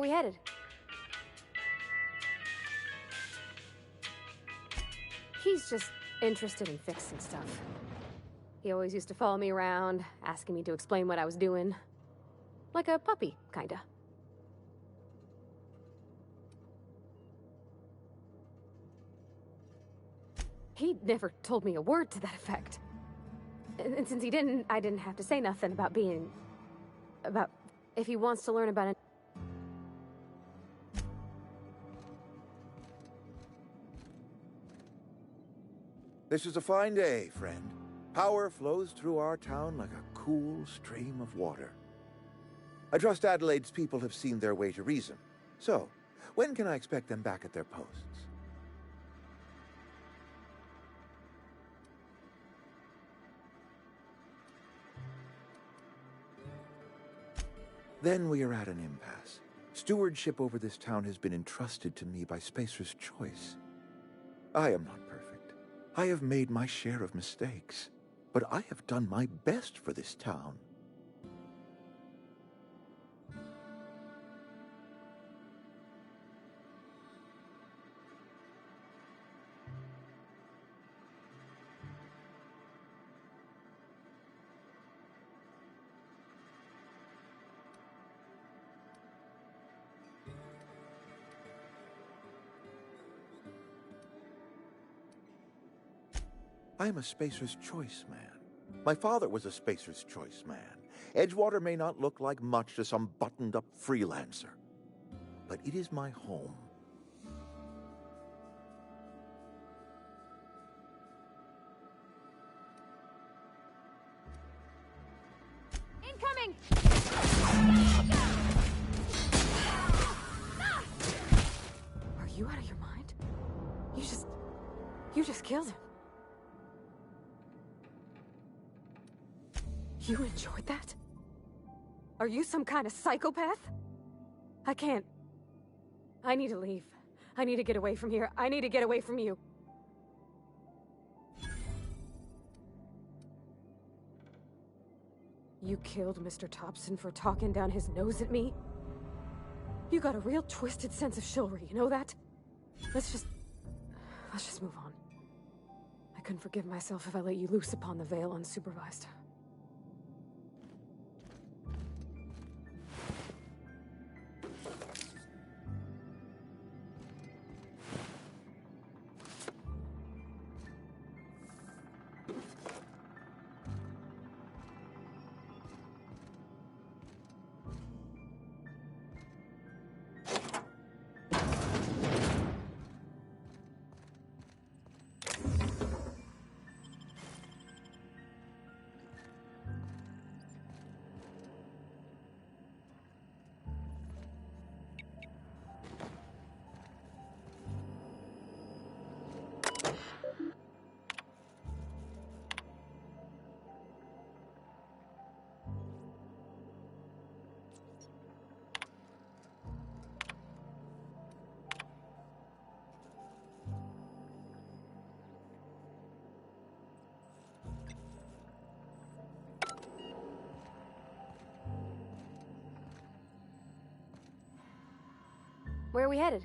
Where are we headed? He's just interested in fixing stuff. He always used to follow me around, asking me to explain what I was doing. Like a puppy, kinda. He never told me a word to that effect. And since he didn't, I didn't have to say nothing about being... about... if he wants to learn about it. This is a fine day, friend. Power flows through our town like a cool stream of water. I trust Adelaide's people have seen their way to reason. So, when can I expect them back at their posts? Then we are at an impasse. Stewardship over this town has been entrusted to me by Spacer's Choice. I am not perfect. I have made my share of mistakes, but I have done my best for this town. I am a Spacer's Choice man. My father was a Spacer's Choice man. Edgewater may not look like much to some buttoned-up freelancer, but it is my home. Incoming! Are you out of your mind? You just killed him. You enjoyed that? Are you some kind of psychopath? I can't. I need to leave. I need to get away from here. I need to get away from you. You killed Mr. Thompson for talking down his nose at me? You got a real twisted sense of chivalry, you know that? Let's just move on. I couldn't forgive myself if I let you loose upon the Vale unsupervised. Where are we headed?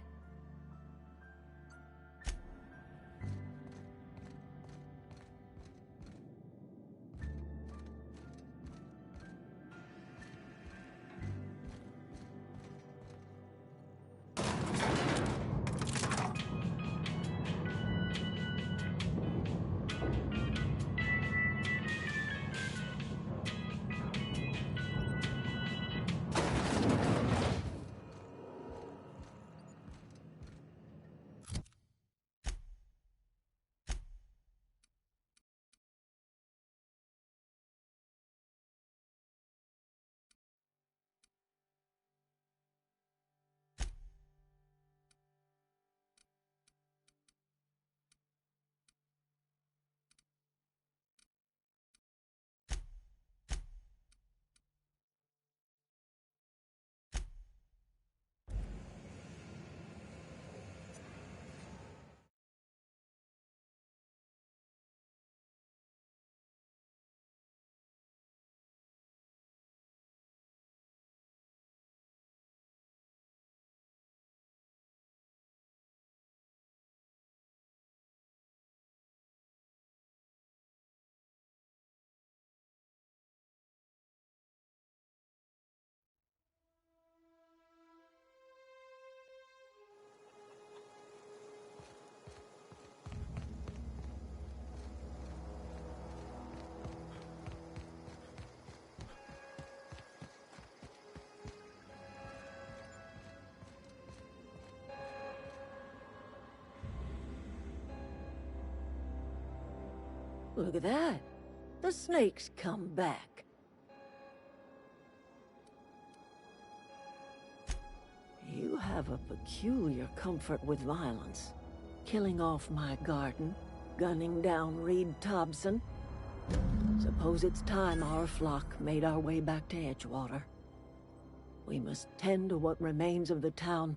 Look at that. The snake's come back. You have a peculiar comfort with violence. Killing off my garden, gunning down Reed Thompson. Suppose it's time our flock made our way back to Edgewater. We must tend to what remains of the town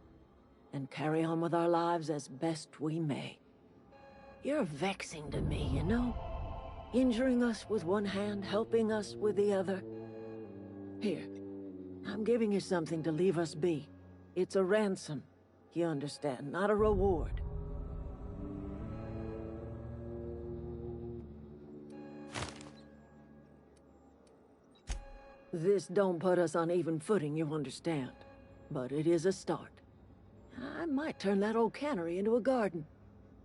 and carry on with our lives as best we may. You're vexing to me, you know? Injuring us with one hand, helping us with the other. Here, I'm giving you something to leave us be. It's a ransom, you understand, not a reward. This don't put us on even footing, you understand. But it is a start. I might turn that old cannery into a garden.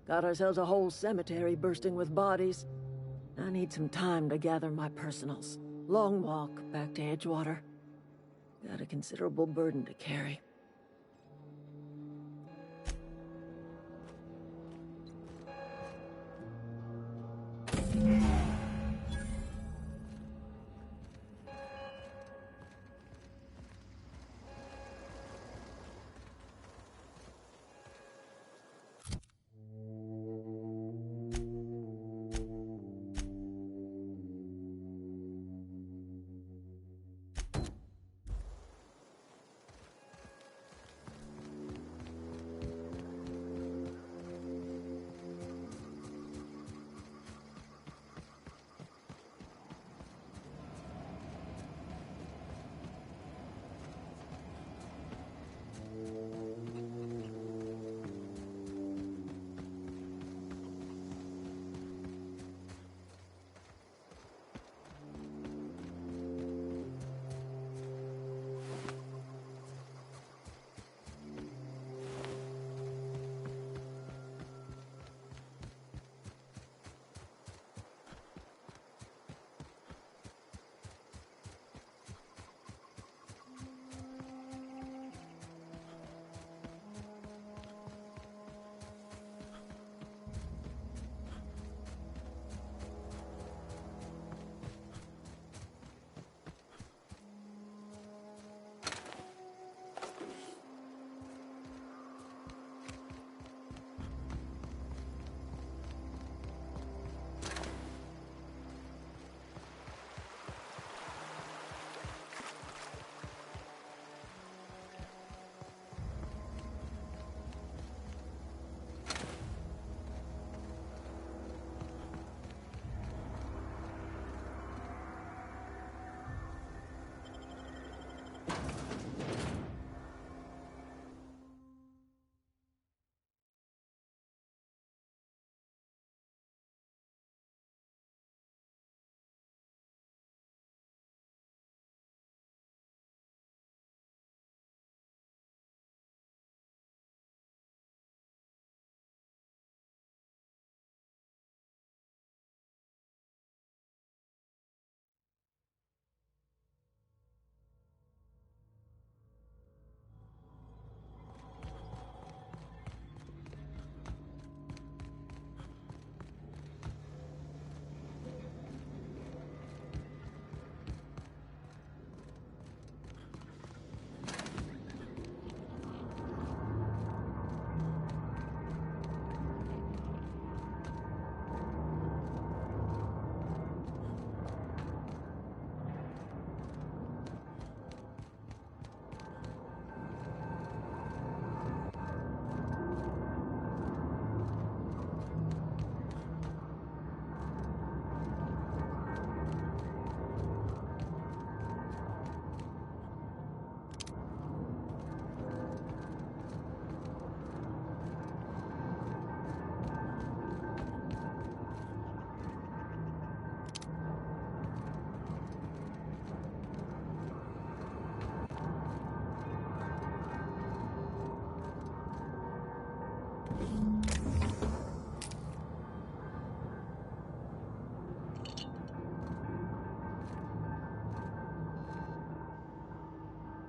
Got ourselves a whole cemetery bursting with bodies. I need some time to gather my personals. Long walk back to Edgewater. Got a considerable burden to carry.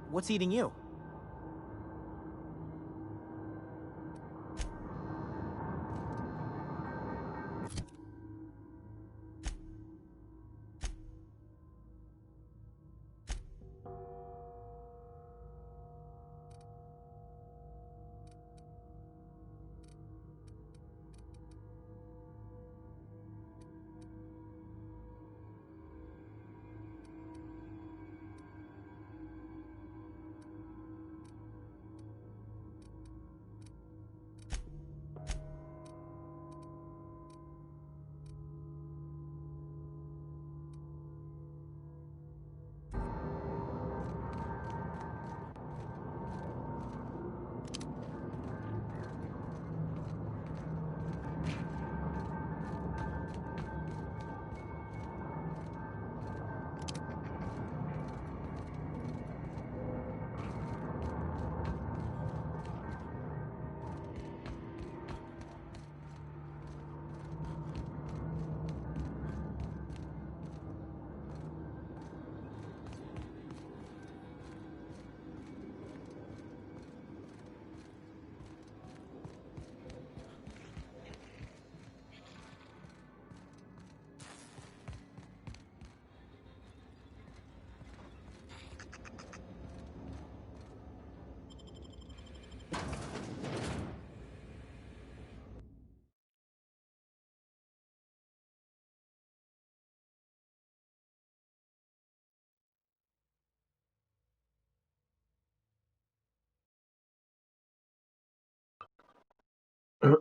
What's eating you? I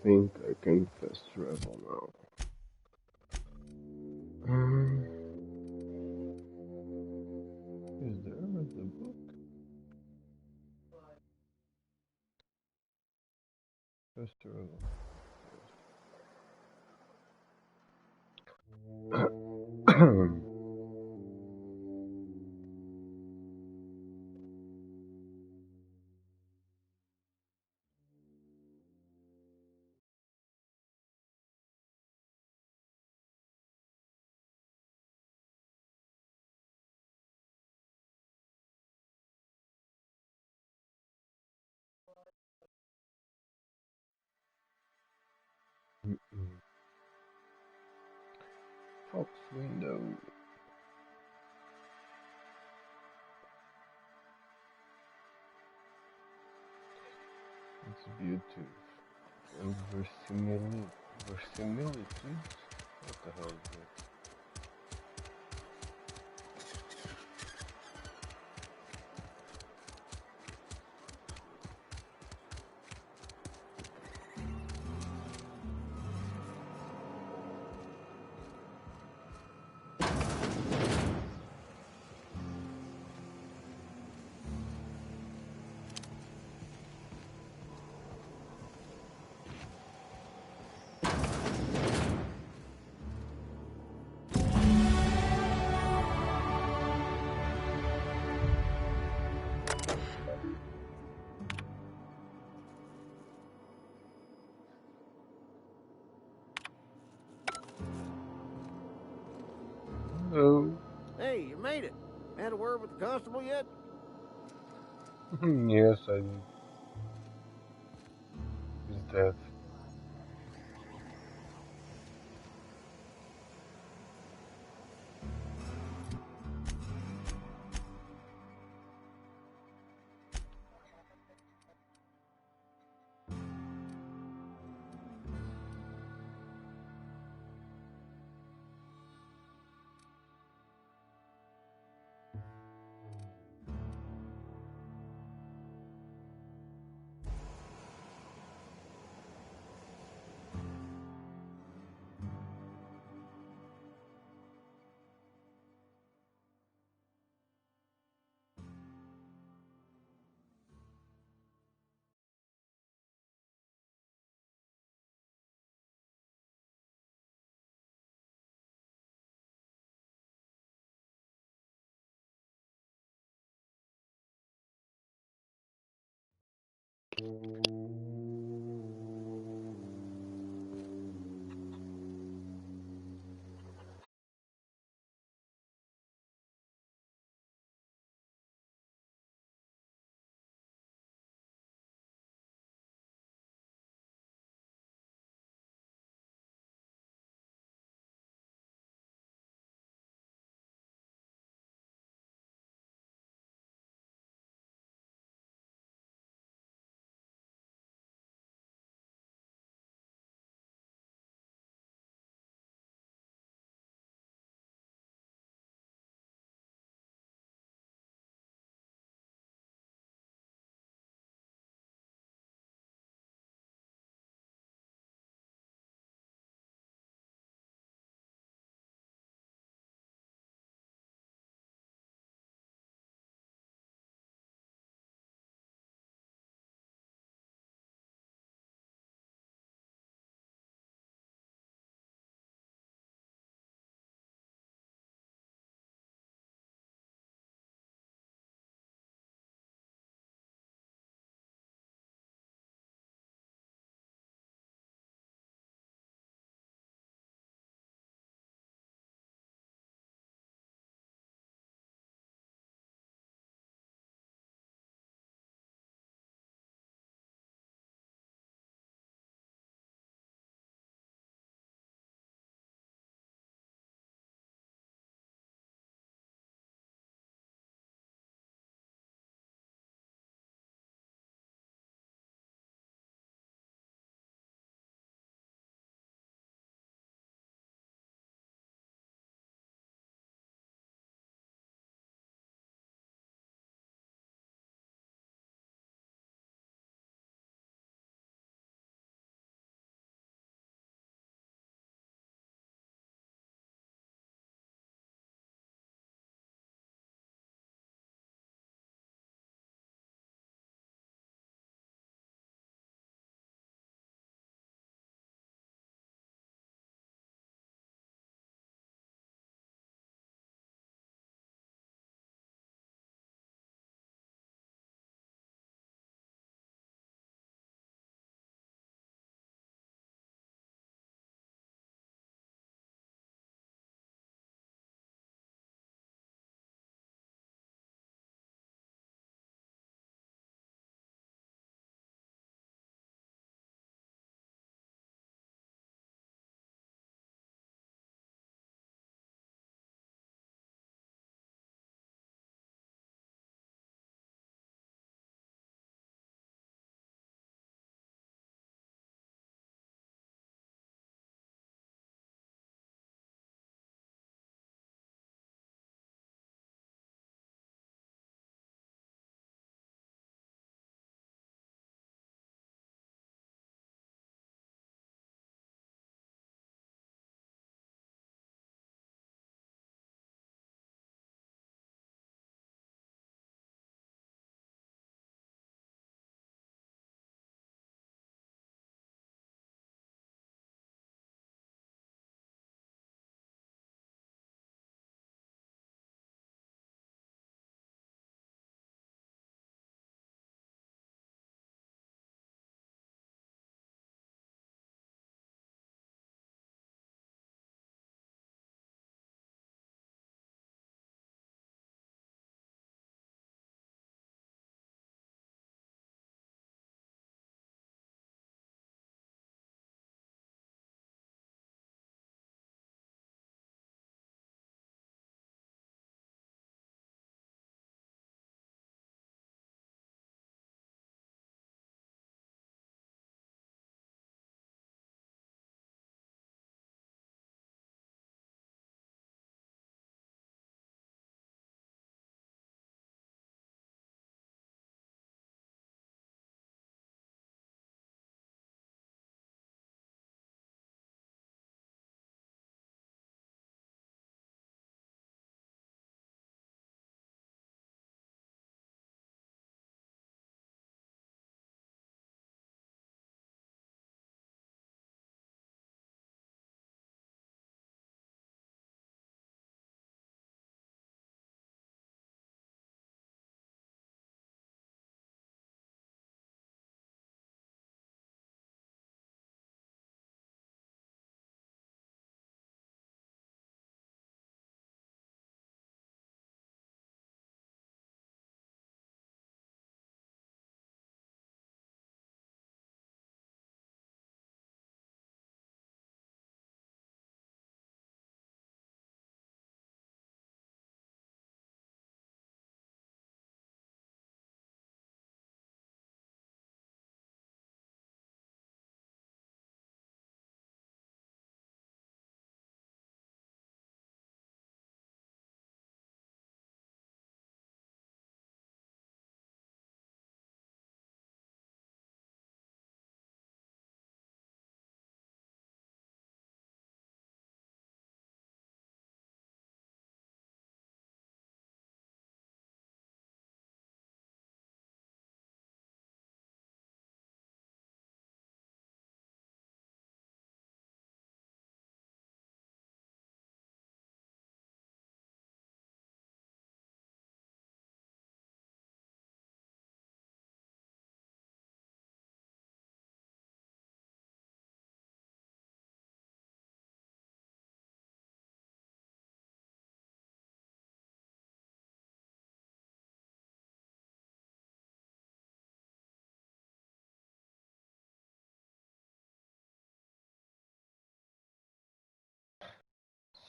think I can fast travel now. Is there the book? Fast travel. Fox window. It's beautiful. And verisimilitude? What the hell is that? Hello. Hey, you made it. Had a word with the constable yet? Yes, I did. He's dead.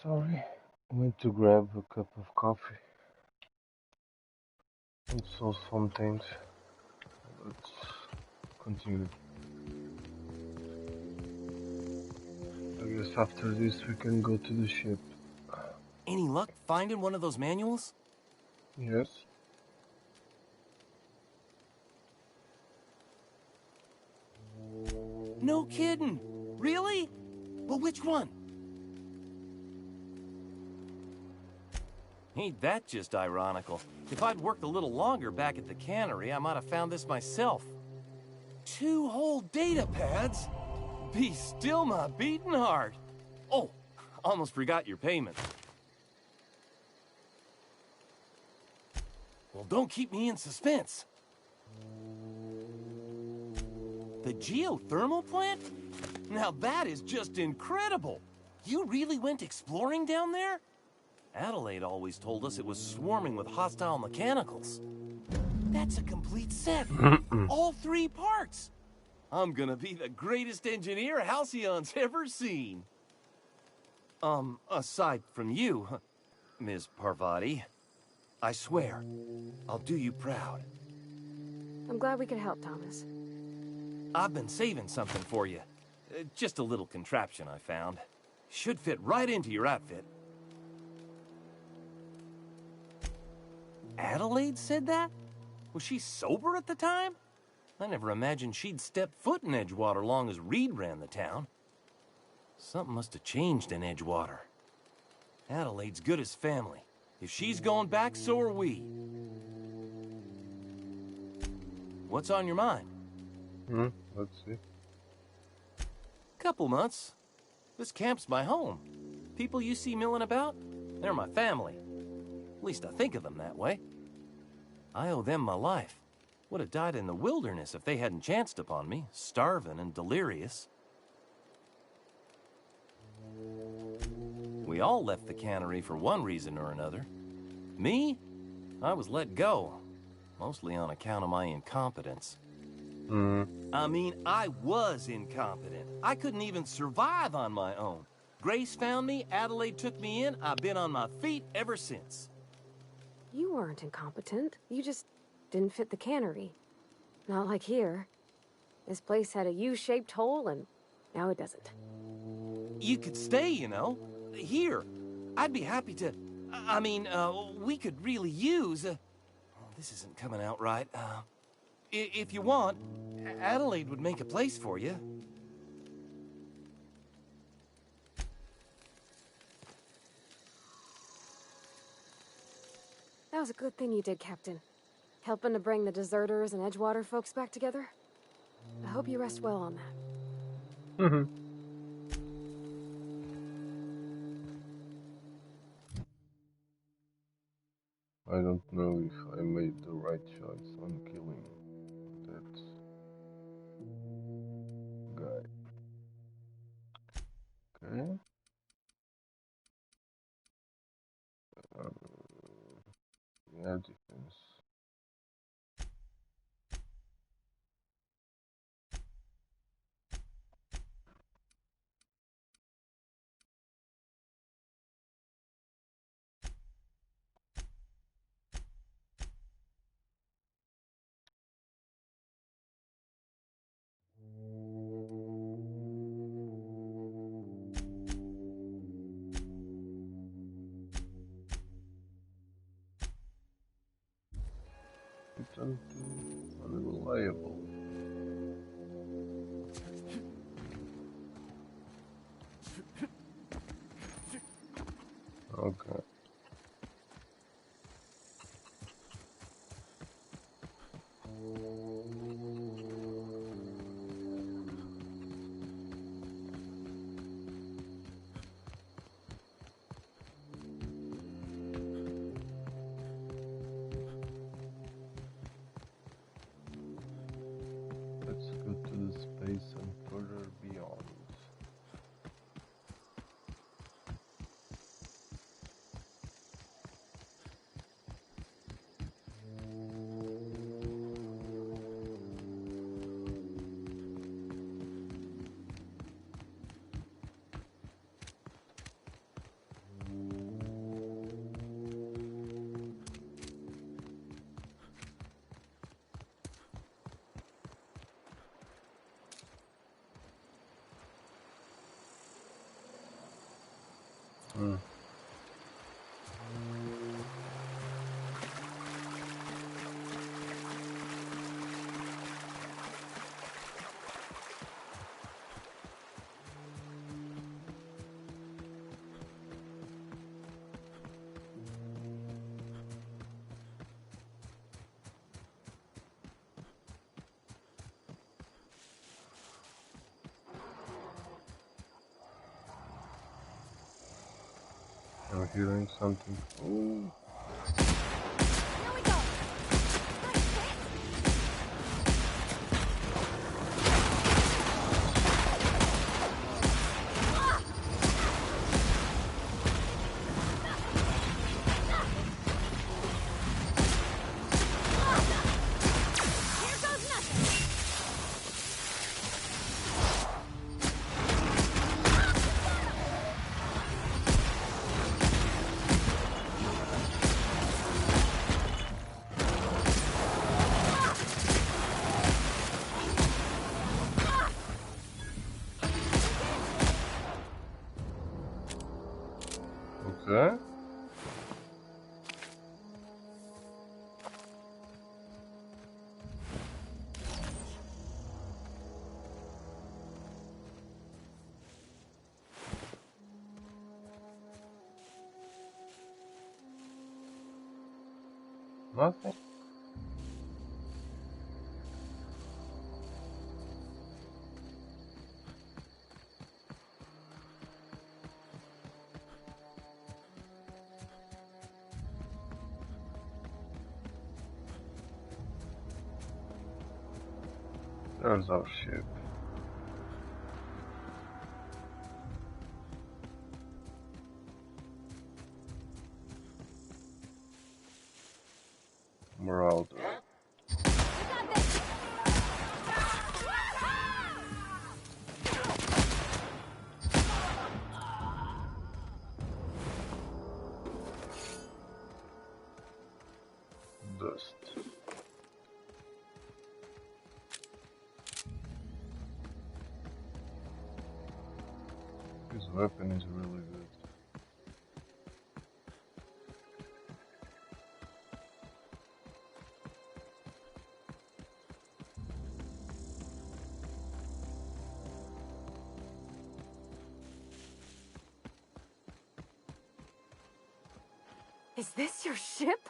Sorry. I went to grab a cup of coffee and saw some things. Let's continue. I guess after this we can go to the ship. Any luck finding one of those manuals? Yes. No kidding. Really? Well, which one? Ain't that just ironical? If I'd worked a little longer back at the cannery, I might have found this myself. 2 whole data pads? Be still my beating heart. Oh, almost forgot your payment. Well, don't keep me in suspense. The geothermal plant? Now that is just incredible. You really went exploring down there? Adelaide always told us it was swarming with hostile mechanicals. That's a complete set. All 3 parts. I'm gonna be the greatest engineer Halcyon's ever seen. Aside from you, Ms. Parvati, I swear, I'll do you proud. I'm glad we could help, Thomas. I've been saving something for you. Just a little contraption I found. Should fit right into your outfit. Adelaide said that? Was she sober at the time? I never imagined she'd step foot in Edgewater long as Reed ran the town. Something must have changed in Edgewater. Adelaide's good as family. If she's going back, so are we. What's on your mind? Let's see. Couple months. This camp's my home. People you see milling about, they're my family. At least I think of them that way. I owe them my life. Would have died in the wilderness if they hadn't chanced upon me, starving and delirious. We all left the cannery for one reason or another. Me? I was let go, mostly on account of my incompetence. I mean, I was incompetent. I couldn't even survive on my own. Grace found me, Adelaide took me in, I've been on my feet ever since. You weren't incompetent. You just didn't fit the cannery. Not like here. This place had a U-shaped hole, and now it doesn't. You could stay, you know. Here. I'd be happy to... I mean, we could really use... oh, this isn't coming out right. If you want, Adelaide would make a place for you. That was a good thing you did, Captain. Helping to bring the deserters and Edgewater folks back together. I hope you rest well on that. I don't know if I made the right choice on killing that guy. Okay. Yeah, defense. Return to unreliable. Okay. Let's go to the space and further beyond. Hmm. I'm hearing something. Oh. Here we go. Here goes nothing. Okay. Nothing. There's our ship. We're out. Dust. His weapon is really good. Is this your ship?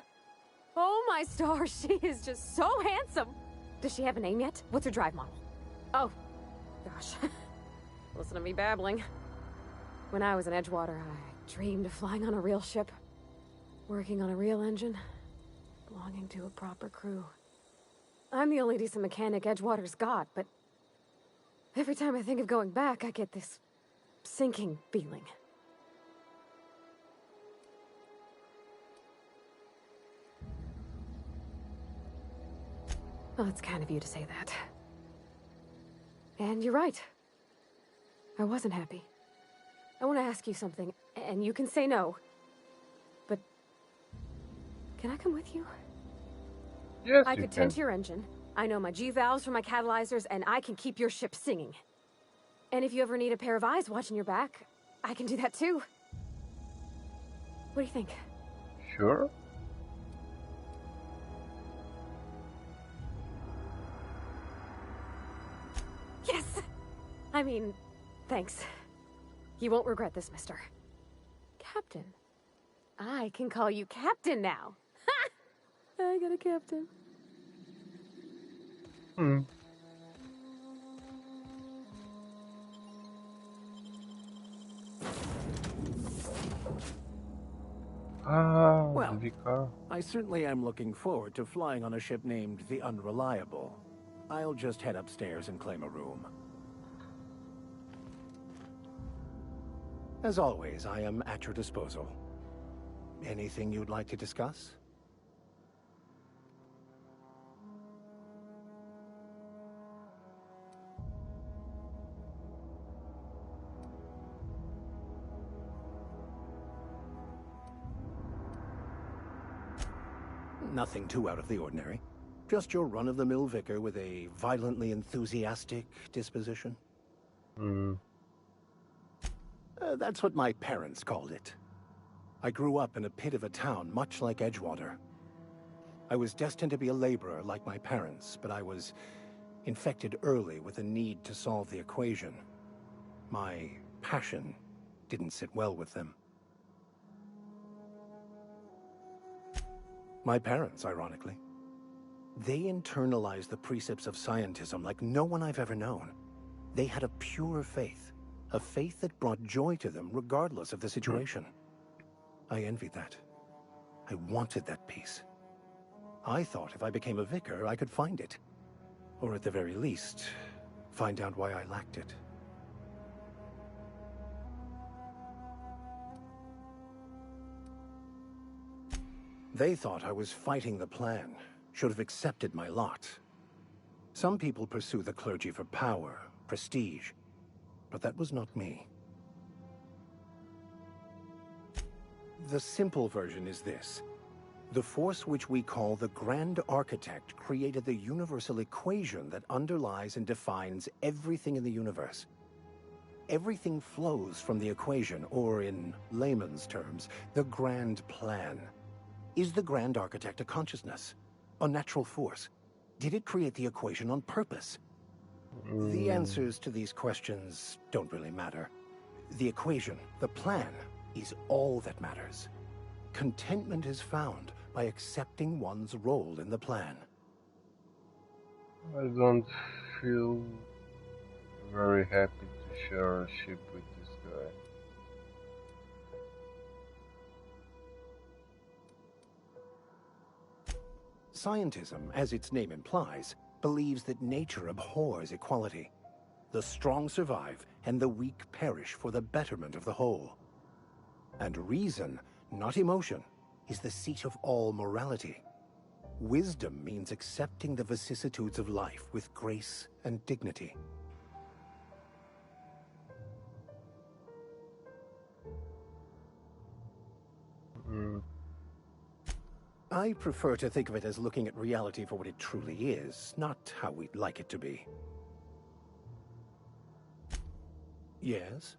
Oh my stars, she is just so handsome. Does she have a name yet? What's her drive model? Oh, gosh. Listen to me babbling. When I was in Edgewater, I dreamed of flying on a real ship, working on a real engine, belonging to a proper crew. I'm the only decent mechanic Edgewater's got, but every time I think of going back, I get this sinking feeling. Well, it's kind of you to say that. And you're right. I wasn't happy. I want to ask you something, and you can say no. But can I come with you? Yes, I you could can. tend to your engine. I know my G-valves from my catalyzers, and I can keep your ship singing. And if you ever need a pair of eyes watching your back, I can do that too. What do you think? Sure. Yes! I mean, thanks. You won't regret this, mister. Captain. I can call you Captain now. Ha! I got a captain. Hmm. Ah, Well, the Vicar. I certainly am looking forward to flying on a ship named the Unreliable. I'll just head upstairs and claim a room. As always, I am at your disposal. Anything you'd like to discuss? Nothing too out of the ordinary. Just your run-of-the-mill vicar with a violently enthusiastic disposition. Hmm. That's what my parents called it. I grew up in a pit of a town, much like Edgewater. I was destined to be a laborer like my parents, but I was infected early with a need to solve the equation. My passion didn't sit well with them. My parents, ironically. They internalized the precepts of scientism like no one I've ever known. They had a pure faith, a faith that brought joy to them regardless of the situation. I envied that. I wanted that peace. I thought if I became a vicar, I could find it. Or at the very least, find out why I lacked it. They thought I was fighting the plan, should have accepted my lot. Some people pursue the clergy for power, prestige, but that was not me. The simple version is this. The force which we call the Grand Architect created the universal equation that underlies and defines everything in the universe. Everything flows from the equation, or in layman's terms, the grand plan. Is the Grand Architect a consciousness? A natural force? Did it create the equation on purpose? The answers to these questions don't really matter. The equation, the plan, is all that matters. Contentment is found by accepting one's role in the plan. I don't feel very happy to share a ship with this guy. Scientism, as its name implies, believes that nature abhors equality. The strong survive, and the weak perish for the betterment of the whole. And reason, not emotion, is the seat of all morality. Wisdom means accepting the vicissitudes of life with grace and dignity. I prefer to think of it as looking at reality for what it truly is, not how we'd like it to be. Yes?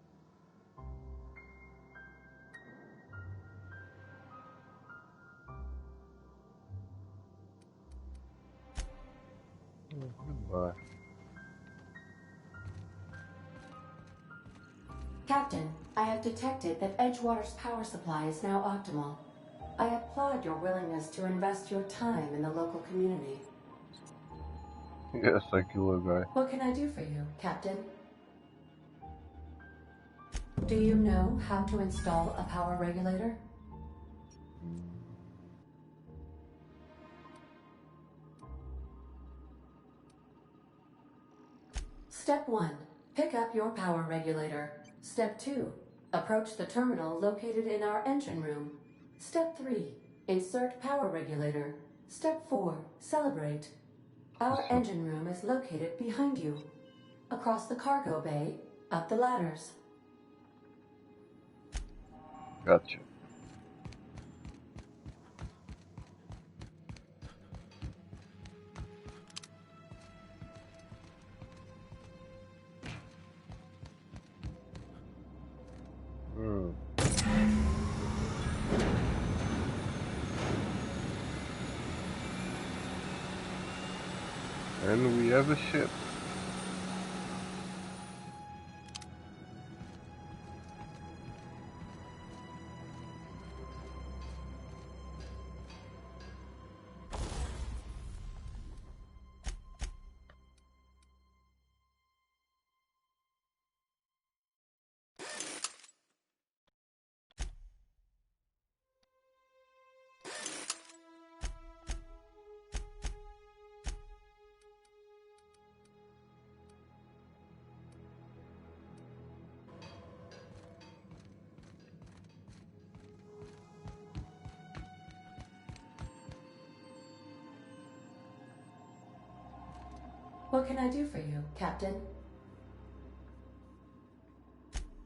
Goodbye. Captain, I have detected that Edgewater's power supply is now optimal. I applaud your willingness to invest your time in the local community. Yes, I kill a guy. What can I do for you, Captain? Do you know how to install a power regulator? Step 1. Pick up your power regulator. Step 2. Approach the terminal located in our engine room. Step 3. Insert power regulator. Step 4. Celebrate. Our engine room is located behind you. Across the cargo bay, up the ladders. Gotcha. And we have a ship. What can I do for you, Captain?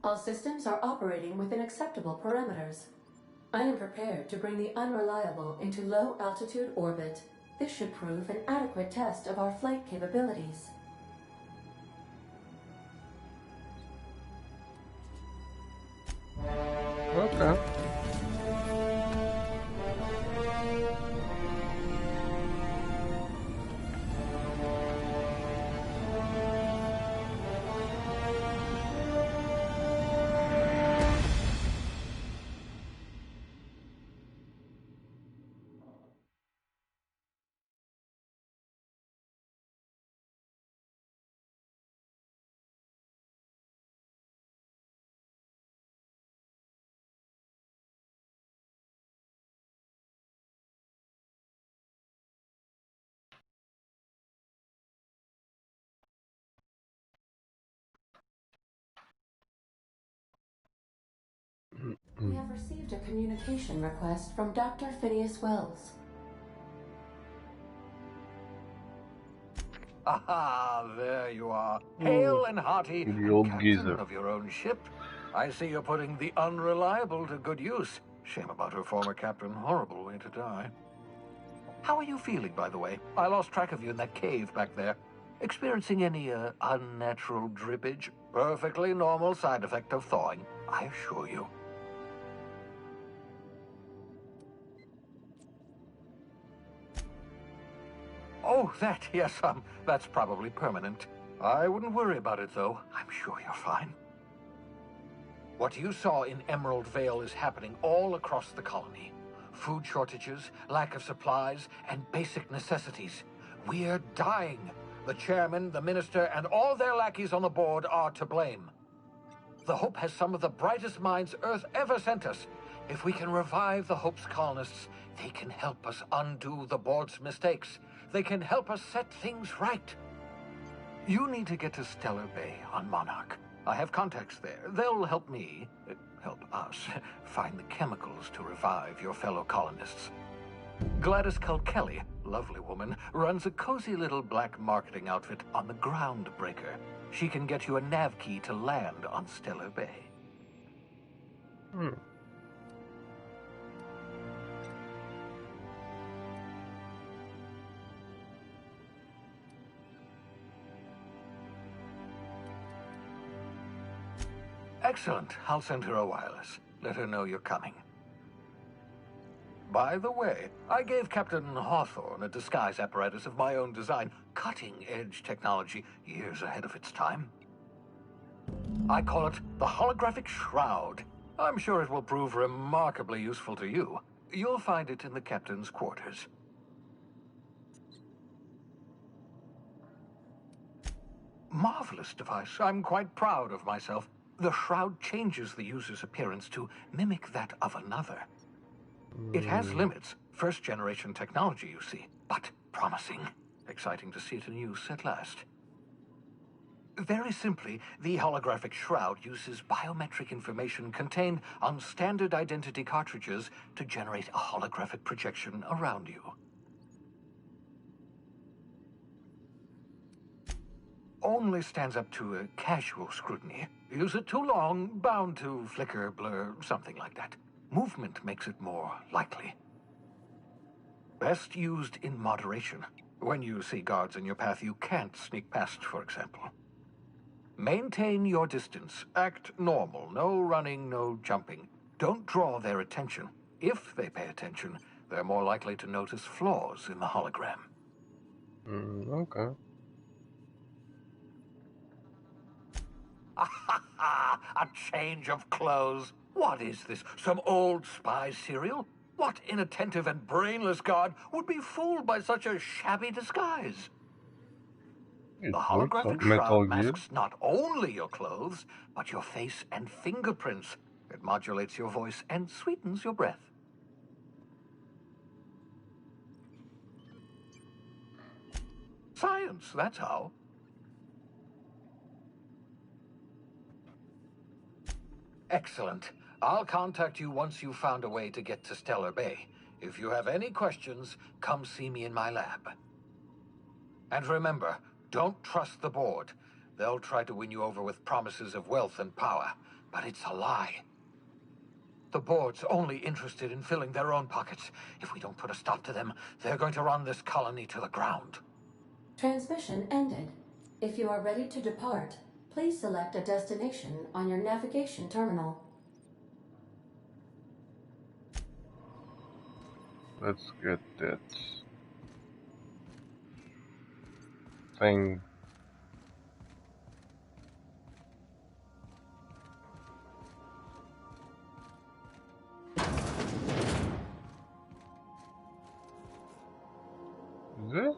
All systems are operating within acceptable parameters. I am prepared to bring the Unreliable into low-altitude orbit. This should prove an adequate test of our flight capabilities. We have received a communication request from Dr. Phineas Wells. Aha, there you are. Hale and hearty, The and old captain geezer. of your own ship. I see you're putting the unreliable to good use. Shame about her former captain. Horrible way to die. How are you feeling, by the way? I lost track of you in that cave back there. Experiencing any, unnatural drippage? Perfectly normal side effect of thawing, I assure you. Oh, yes, that's probably permanent. I wouldn't worry about it, though. I'm sure you're fine. What you saw in Emerald Vale is happening all across the colony. Food shortages, lack of supplies, and basic necessities. We're dying. The chairman, the minister, and all their lackeys on the board are to blame. The Hope has some of the brightest minds Earth ever sent us. If we can revive the Hope's colonists, they can help us undo the board's mistakes. They can help us set things right. You need to get to Stellar Bay on Monarch. I have contacts there. They'll help me, help us, find the chemicals to revive your fellow colonists. Gladys Culkelly, lovely woman, runs a cozy little black marketing outfit on the Groundbreaker. She can get you a nav key to land on Stellar Bay. Excellent. I'll send her a wireless. Let her know you're coming. By the way, I gave Captain Hawthorne a disguise apparatus of my own design. Cutting-edge technology, years ahead of its time. I call it the Holographic Shroud. I'm sure it will prove remarkably useful to you. You'll find it in the captain's quarters. Marvelous device. I'm quite proud of myself. The shroud changes the user's appearance to mimic that of another. It has limits. First-generation technology, you see, but promising. Exciting to see it in use at last. Very simply, the holographic shroud uses biometric information contained on standard identity cartridges to generate a holographic projection around you. Only stands up to a casual scrutiny. Use it too long, bound to flicker, blur, something like that. Movement makes it more likely. Best used in moderation. When you see guards in your path you can't sneak past, for example. Maintain your distance. Act normal. No running, no jumping. Don't draw their attention. If they pay attention, they're more likely to notice flaws in the hologram. Okay. A change of clothes. What is this? Some old spy serial? What inattentive and brainless guard would be fooled by such a shabby disguise? It The works holographic on Metal shroud Gear. masks not only your clothes, but your face and fingerprints. It modulates your voice and sweetens your breath. Science, that's how. Excellent. I'll contact you once you've found a way to get to Stellar Bay. If you have any questions, come see me in my lab. And remember, don't trust the board. They'll try to win you over with promises of wealth and power, but it's a lie. The board's only interested in filling their own pockets. If we don't put a stop to them, they're going to run this colony to the ground. Transmission ended. If you are ready to depart, please select a destination on your navigation terminal. Let's get that thing. Is this?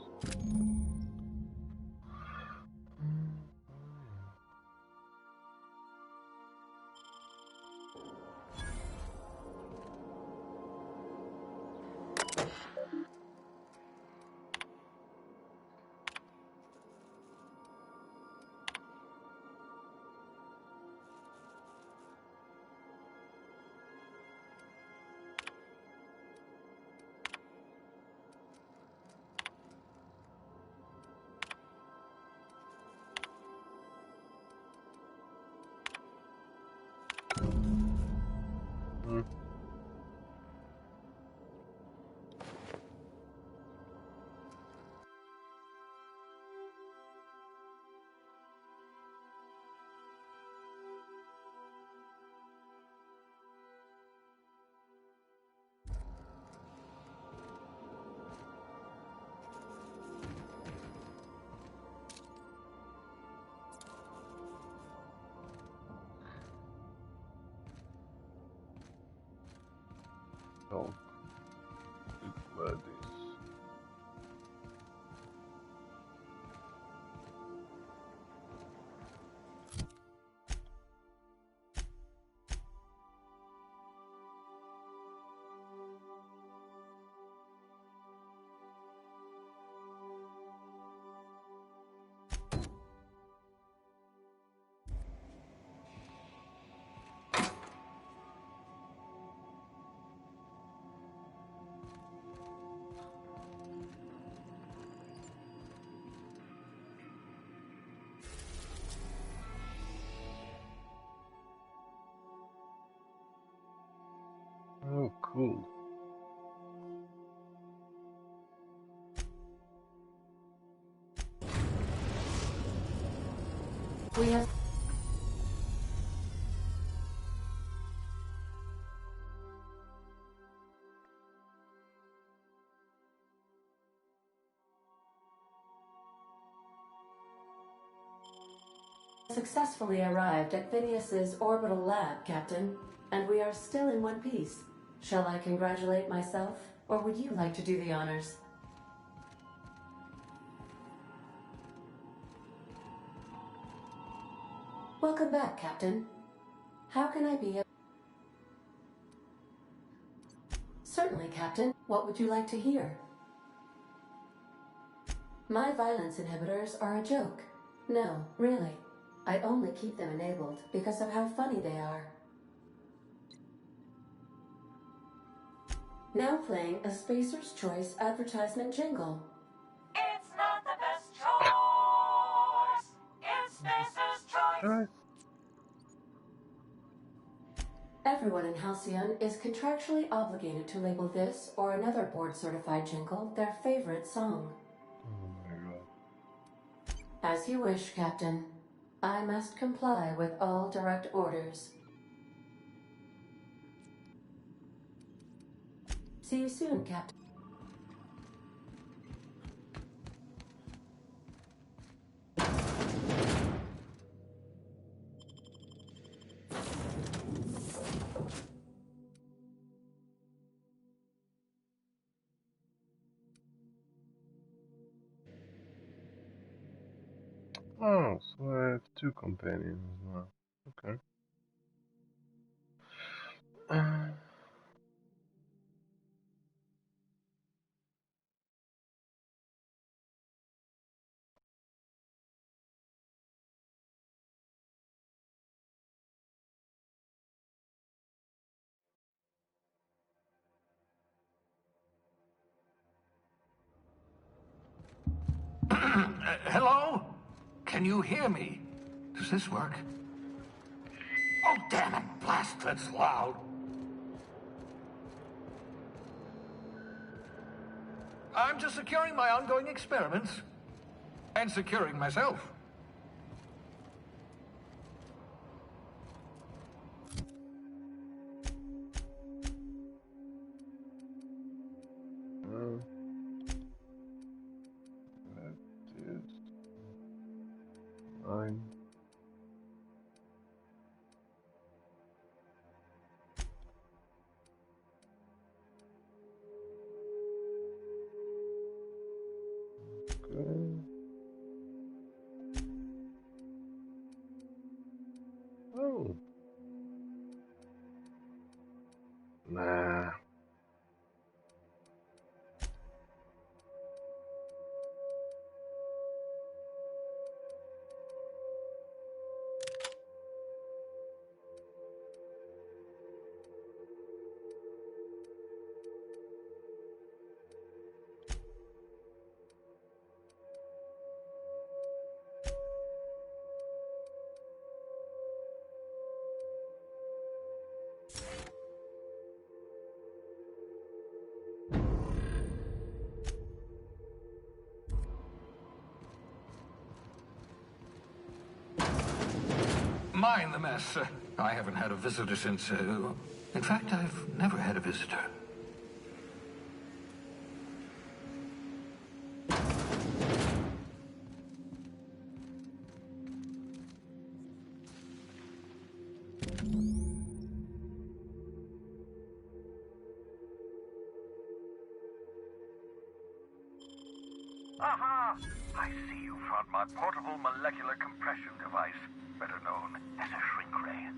talk with Gladys. Oh, cool. We have successfully arrived at Phineas's orbital lab, Captain, and we are still in one piece. Shall I congratulate myself, or would you like to do the honors? Welcome back, Captain. How can I be of... Certainly, Captain. What would you like to hear? My violence inhibitors are a joke. No, really. I only keep them enabled because of how funny they are. Now playing a Spacer's Choice advertisement jingle. It's not the best choice. It's Spacer's Choice. Everyone in Halcyon is contractually obligated to label this or another board-certified jingle their favorite song. Oh my god. As you wish, Captain. I must comply with all direct orders. See you soon, Captain. Oh, so I have two companions now. Okay. Hello? Can you hear me? Does this work? Oh, damn it! Blast, that's loud. I'm just securing my ongoing experiments. And securing myself. That is 9. Okay. Oh. Nah. Mind the mess. I haven't had a visitor since, in fact, I've never had a visitor. Aha! I see you found my portable molecular compression device, better known as a shrink ray.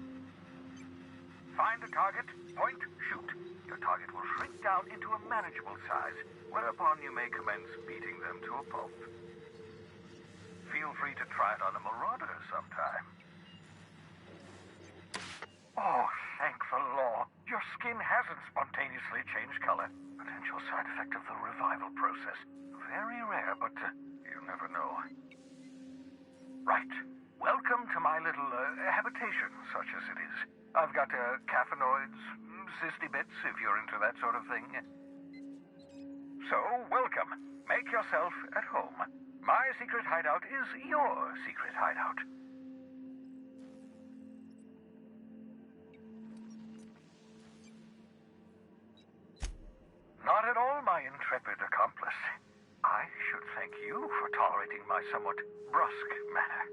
Find the target, point, shoot. Your target will shrink down into a manageable size, whereupon you may commence beating them to a pulp. Feel free to try it on a marauder sometime. Oh, thank the law. Your skin hasn't spontaneously changed color. Potential side effect of the revival process. Very rare, but you never know. Right. Welcome to my little habitation, such as it is. I've got caffeinoids, cysty bits, if you're into that sort of thing. So, welcome. Make yourself at home. My secret hideout is your secret hideout. Not at all, my intrepid accomplice. I should thank you for tolerating my somewhat brusque manner.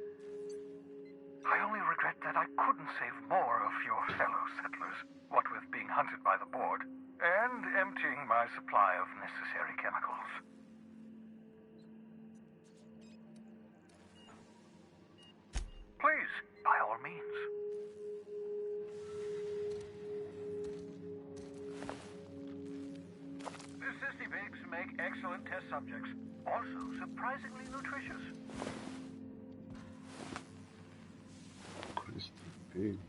I only regret that I couldn't save more of your fellow settlers, what with being hunted by the board, and emptying my supply of necessary chemicals. Please, by all means. The cysty pigs make excellent test subjects, also surprisingly nutritious. Crispy pig.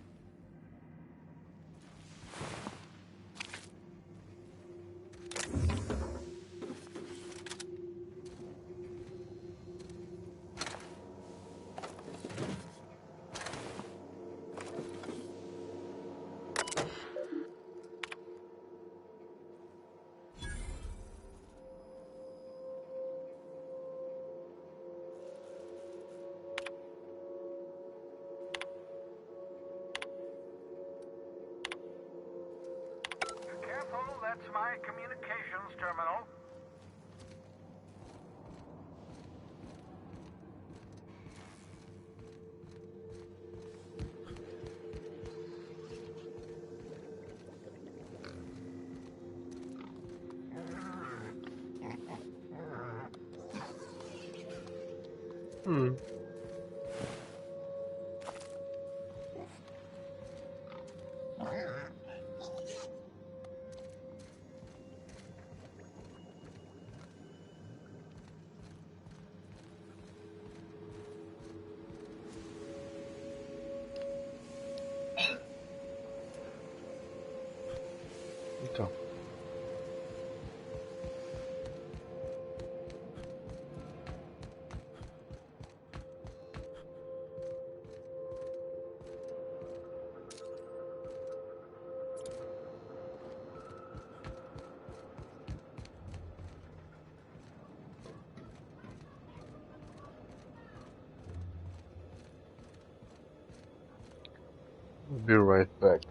Careful, that's my communications terminal. Hmm. Então. Be right back.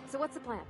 So what's the plan?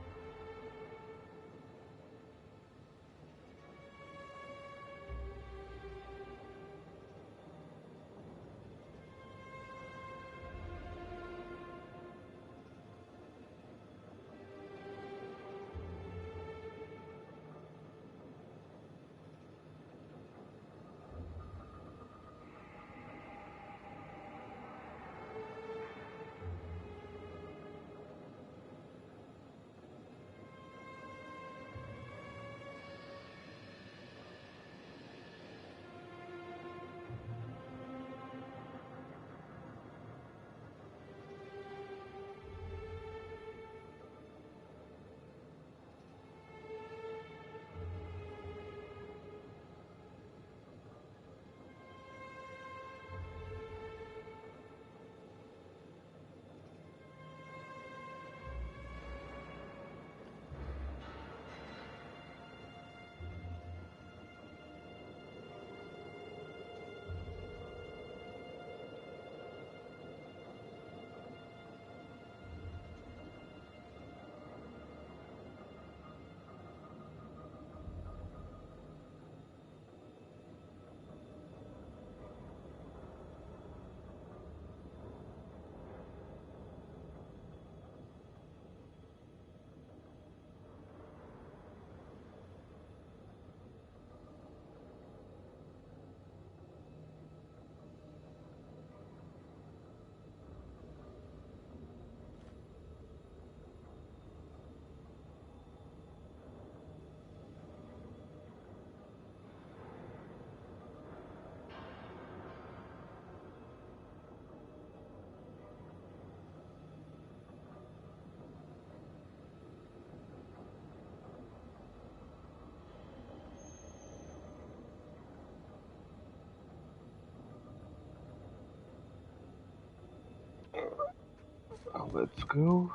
Let's go.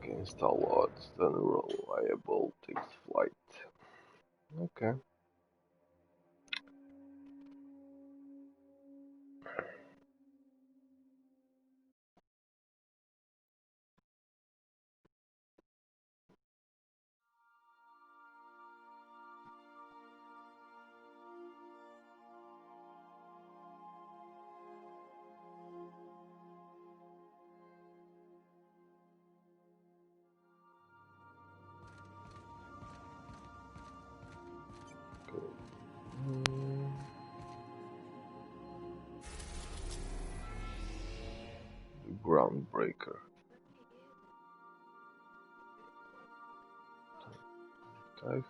Against all odds, the unreliable takes flight. Okay. The Groundbreaker. Typhon.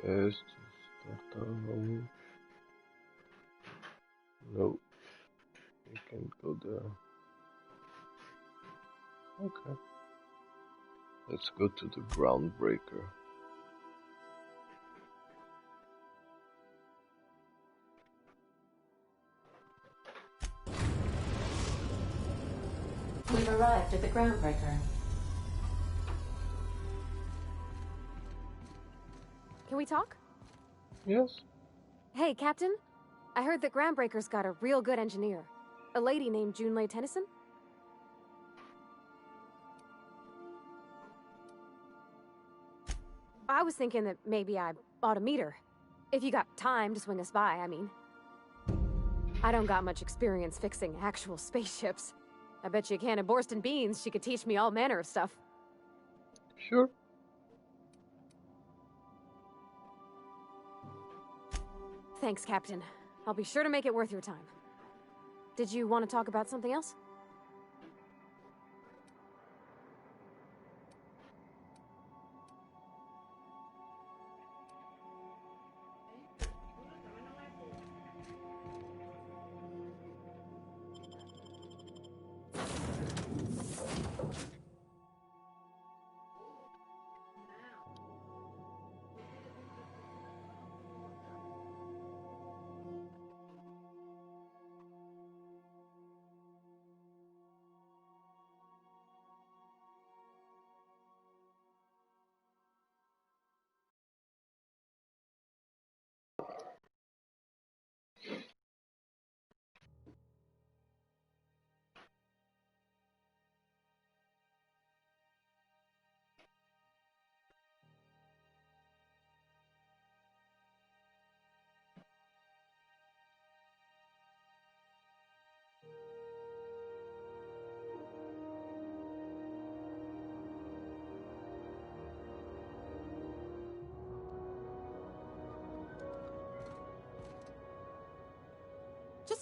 Yes, start over. No, you can't go there. Okay. Let's go to the Groundbreaker. We've arrived at the Groundbreaker. Can we talk? Yes. Hey, Captain. I heard that Groundbreaker's got a real good engineer. A lady named Junlei Tennyson? I was thinking that maybe I ought to meet her. If you got time to swing us by, I mean. I don't got much experience fixing actual spaceships. I bet you a can of Borston beans she could teach me all manner of stuff. Sure. Thanks, Captain. I'll be sure to make it worth your time. Did you want to talk about something else?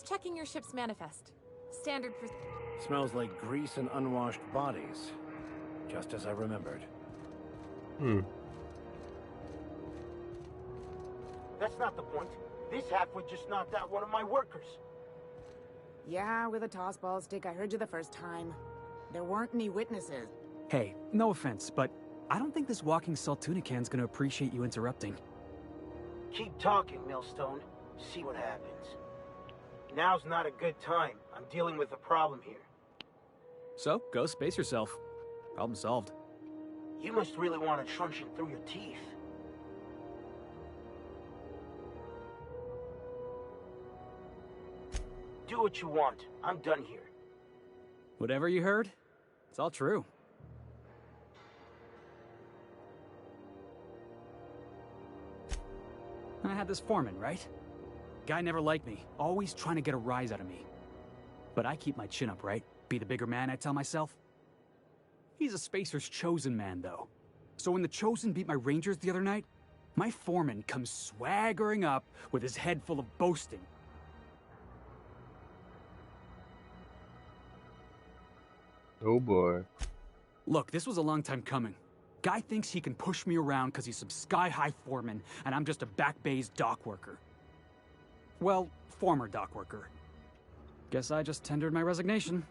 checking your ship's manifest. Standard for... Smells like grease and unwashed bodies. Just as I remembered. That's not the point. This halfwit just knocked out one of my workers. Yeah, with a tossball stick. I heard you the first time. There weren't any witnesses. Hey, no offense, but I don't think this walking Saltunican's gonna appreciate you interrupting. Keep talking, Millstone. See what happens. Now's not a good time. I'm dealing with a problem here. So, go space yourself. Problem solved. You must really want a truncheon through your teeth. Do what you want. I'm done here. Whatever you heard, it's all true. I had this foreman, right? Guy never liked me, always trying to get a rise out of me. But I keep my chin up, right? Be the bigger man, I tell myself. He's a Spacer's chosen man, though. So when the Chosen beat my Rangers the other night, my foreman comes swaggering up with his head full of boasting. Oh boy. Look, this was a long time coming. Guy thinks he can push me around because he's some sky-high foreman, and I'm just a back bay's dock worker. Well, former dock worker. Guess I just tendered my resignation.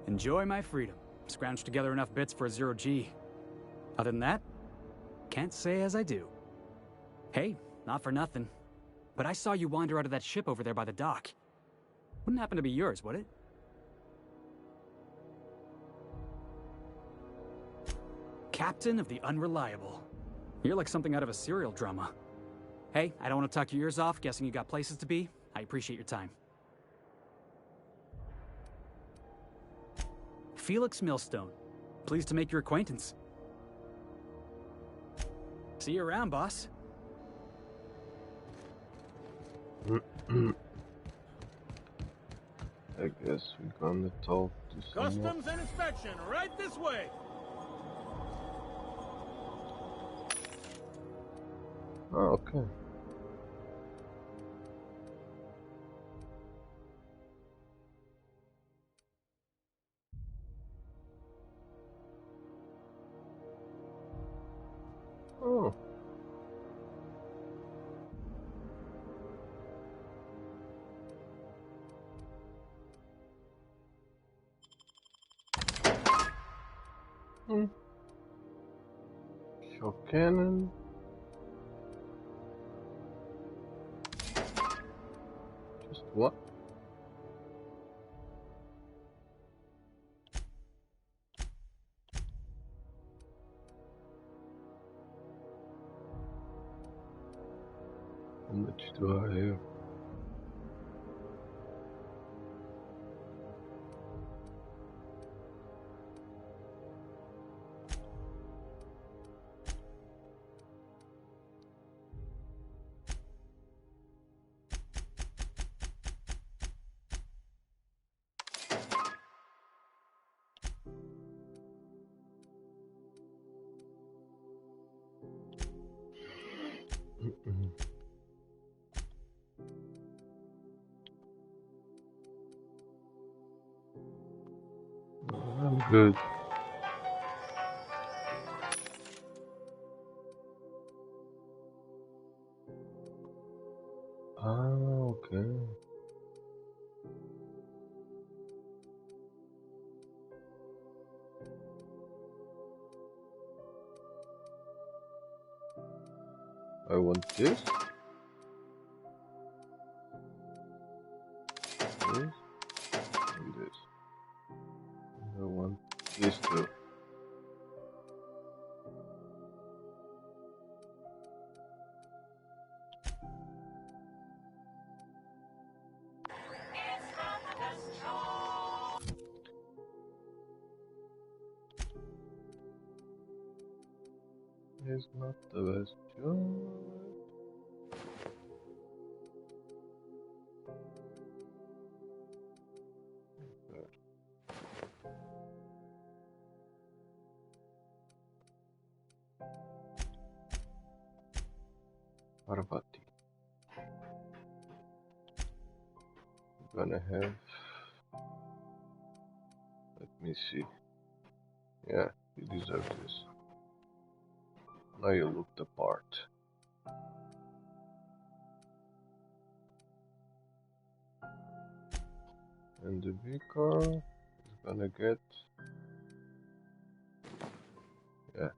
Enjoy my freedom. Scrounged together enough bits for a 0G. Other than that, can't say as I do. Hey, not for nothing, but I saw you wander out of that ship over there by the dock. Wouldn't happen to be yours, would it? Captain of the Unreliable. You're like something out of a serial drama. Hey, I don't want to talk your ears off, guessing you got places to be. I appreciate your time. Felix Millstone. Pleased to make your acquaintance. See you around, boss. I guess we're gonna talk to someone. Customs and inspection, right this way. Oh, okay. Oh. Shock cannon. Just what? How much do I have? I'm good. Ah, okay. I want this. This. And this. I want this too. It's not the best job. Parvati. Gonna have. Let me see. Yeah, you deserve this. Now you look the part. And the vicar is gonna get. Yeah.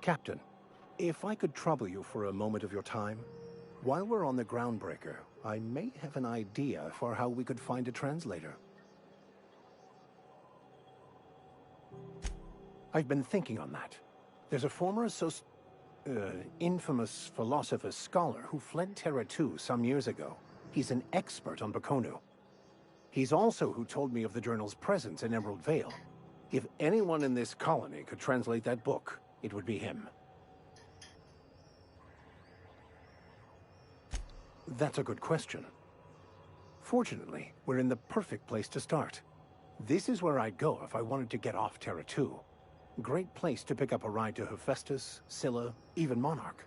Captain, if I could trouble you for a moment of your time, while we're on the Groundbreaker, I may have an idea for how we could find a translator. I've been thinking on that. There's a former infamous philosopher scholar who fled Terra 2 some years ago. He's an expert on Bakonu. He's also who told me of the journal's presence in Emerald Vale. If anyone in this colony could translate that book, it would be him. That's a good question. Fortunately, we're in the perfect place to start. This is where I'd go if I wanted to get off Terra 2. Great place to pick up a ride to Hephaestus, Scylla, even Monarch.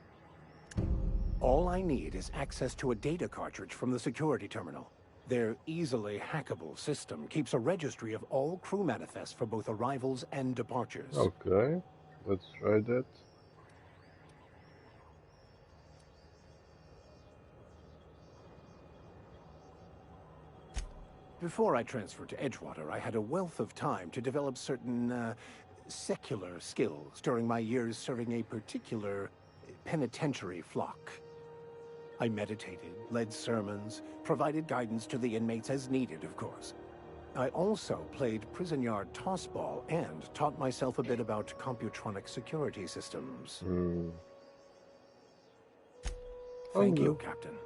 All I need is access to a data cartridge from the security terminal. Their easily hackable system keeps a registry of all crew manifests for both arrivals and departures. Okay, let's try that. Before I transferred to Edgewater, I had a wealth of time to develop certain, secular skills during my years serving a particular penitentiary flock. I meditated, led sermons, provided guidance to the inmates as needed, of course. I also played prison yard tossball and taught myself a bit about computronic security systems. Thank you, Captain.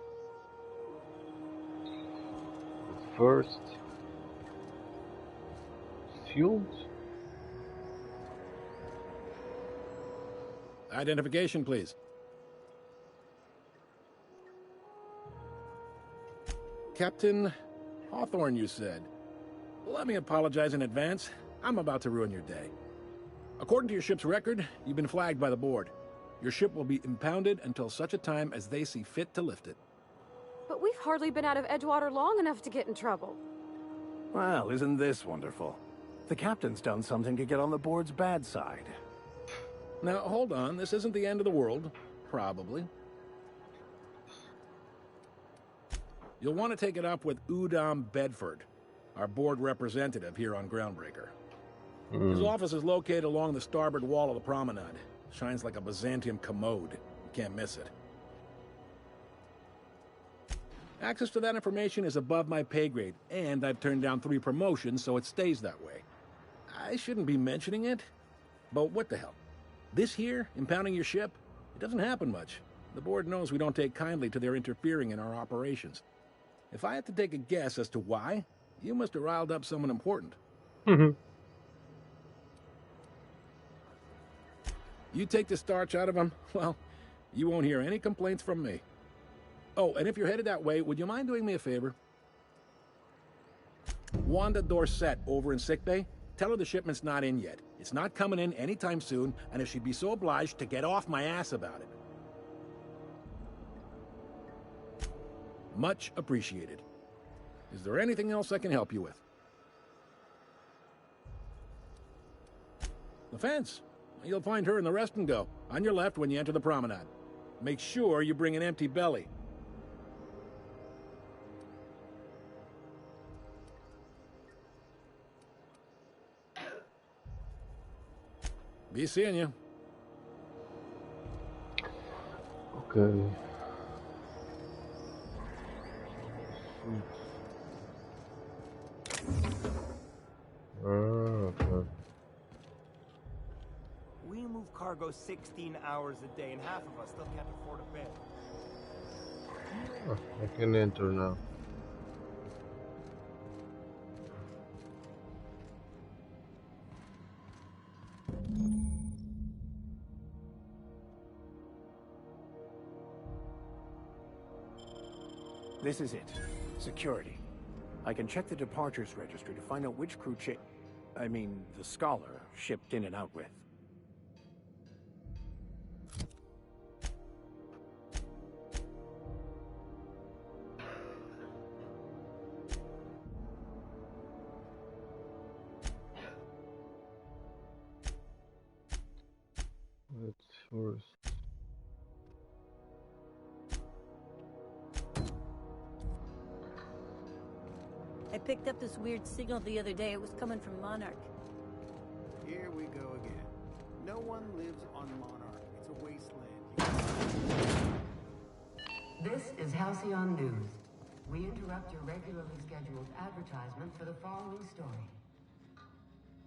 First, shield. Identification, please. Captain Hawthorne, you said. Let me apologize in advance. I'm about to ruin your day. According to your ship's record, you've been flagged by the board. Your ship will be impounded until such a time as they see fit to lift it. But we've hardly been out of Edgewater long enough to get in trouble. Well, isn't this wonderful? The captain's done something to get on the board's bad side. Now, hold on. This isn't the end of the world. Probably. You'll want to take it up with Udom Bedford, our board representative here on Groundbreaker. His office is located along the starboard wall of the promenade. Shines like a Byzantium commode. You can't miss it. Access to that information is above my pay grade, and I've turned down 3 promotions, so it stays that way. I shouldn't be mentioning it, but what the hell? This here, impounding your ship, it doesn't happen much. The board knows we don't take kindly to their interfering in our operations. If I had to take a guess as to why, you must have riled up someone important. You take the starch out of them, well, you won't hear any complaints from me. Oh, and if you're headed that way, would you mind doing me a favor? Wanda Dorset over in sickbay, tell her the shipment's not in yet. It's not coming in anytime soon, and if she'd be so obliged to get off my ass about it. Much appreciated. Is there anything else I can help you with? The fence. You'll find her in the rest and go, on your left when you enter the promenade. Make sure you bring an empty belly. Be seeing you. Okay. Okay. We move cargo 16 hours a day, and half of us still can't afford a bed. Oh, I can enter now. This is it. Security. I can check the departures registry to find out which crew the Scholar shipped in and out with. Let's first. I picked up this weird signal the other day. It was coming from Monarch. Here we go again. No one lives on Monarch. It's a wasteland. This is Halcyon News. We interrupt your regularly scheduled advertisement for the following story.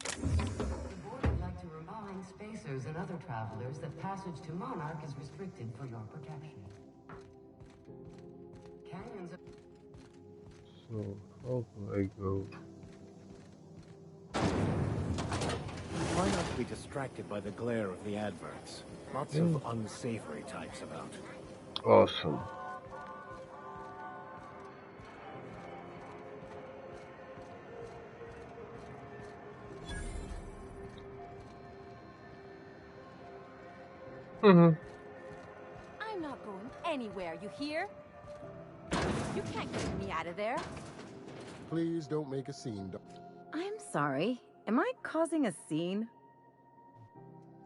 The board would like to remind spacers and other travelers that passage to Monarch is restricted for your protection. Canyons are... So, how can I go? Try not to be distracted by the glare of the adverts. Lots of unsavory types about. Awesome. I'm not going anywhere, you hear? You can't get me out of there. Please don't make a scene. I'm sorry. Am I causing a scene?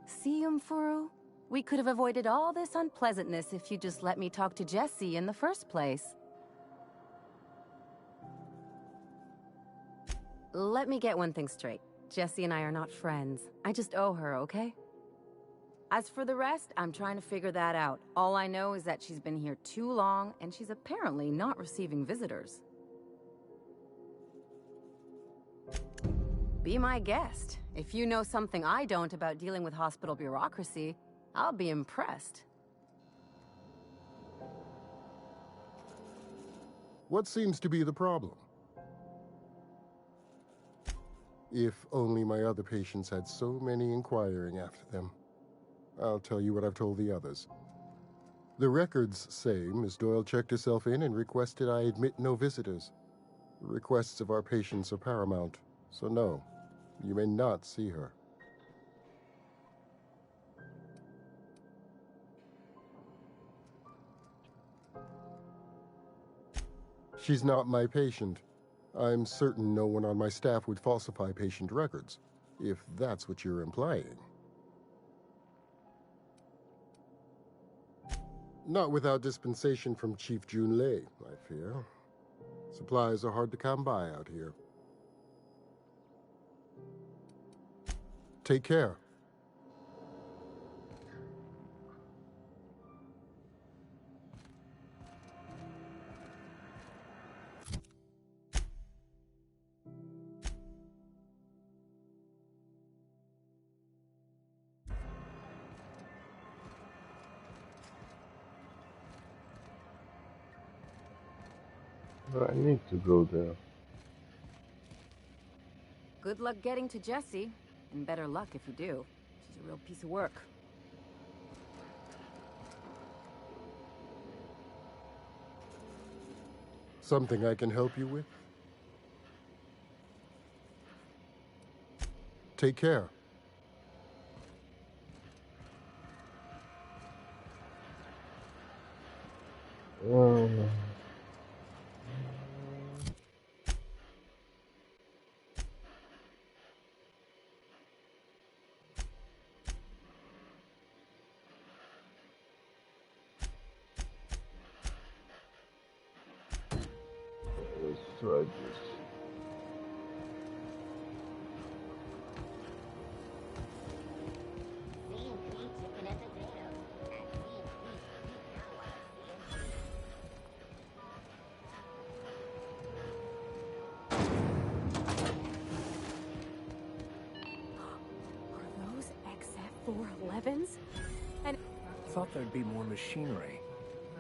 See, Umfuru? We could have avoided all this unpleasantness if you just let me talk to Jessie in the first place. Let me get one thing straight. Jessie and I are not friends. I just owe her, okay? As for the rest, I'm trying to figure that out. All I know is that she's been here too long, and she's apparently not receiving visitors. Be my guest. If you know something I don't about dealing with hospital bureaucracy, I'll be impressed. What seems to be the problem? If only my other patients had so many inquiring after them. I'll tell you what I've told the others. The records say Miss Doyle checked herself in and requested I admit no visitors. The requests of our patients are paramount, so no, you may not see her. She's not my patient. I'm certain no one on my staff would falsify patient records, if that's what you're implying. Not without dispensation from Chief Junlei, I fear. Supplies are hard to come by out here. Take care. I need to go there. Good luck getting to Jessie, and better luck if you do. She's a real piece of work. Something I can help you with? Take care. Let's try this. Are those XF-411s? And Thought there'd be more machinery.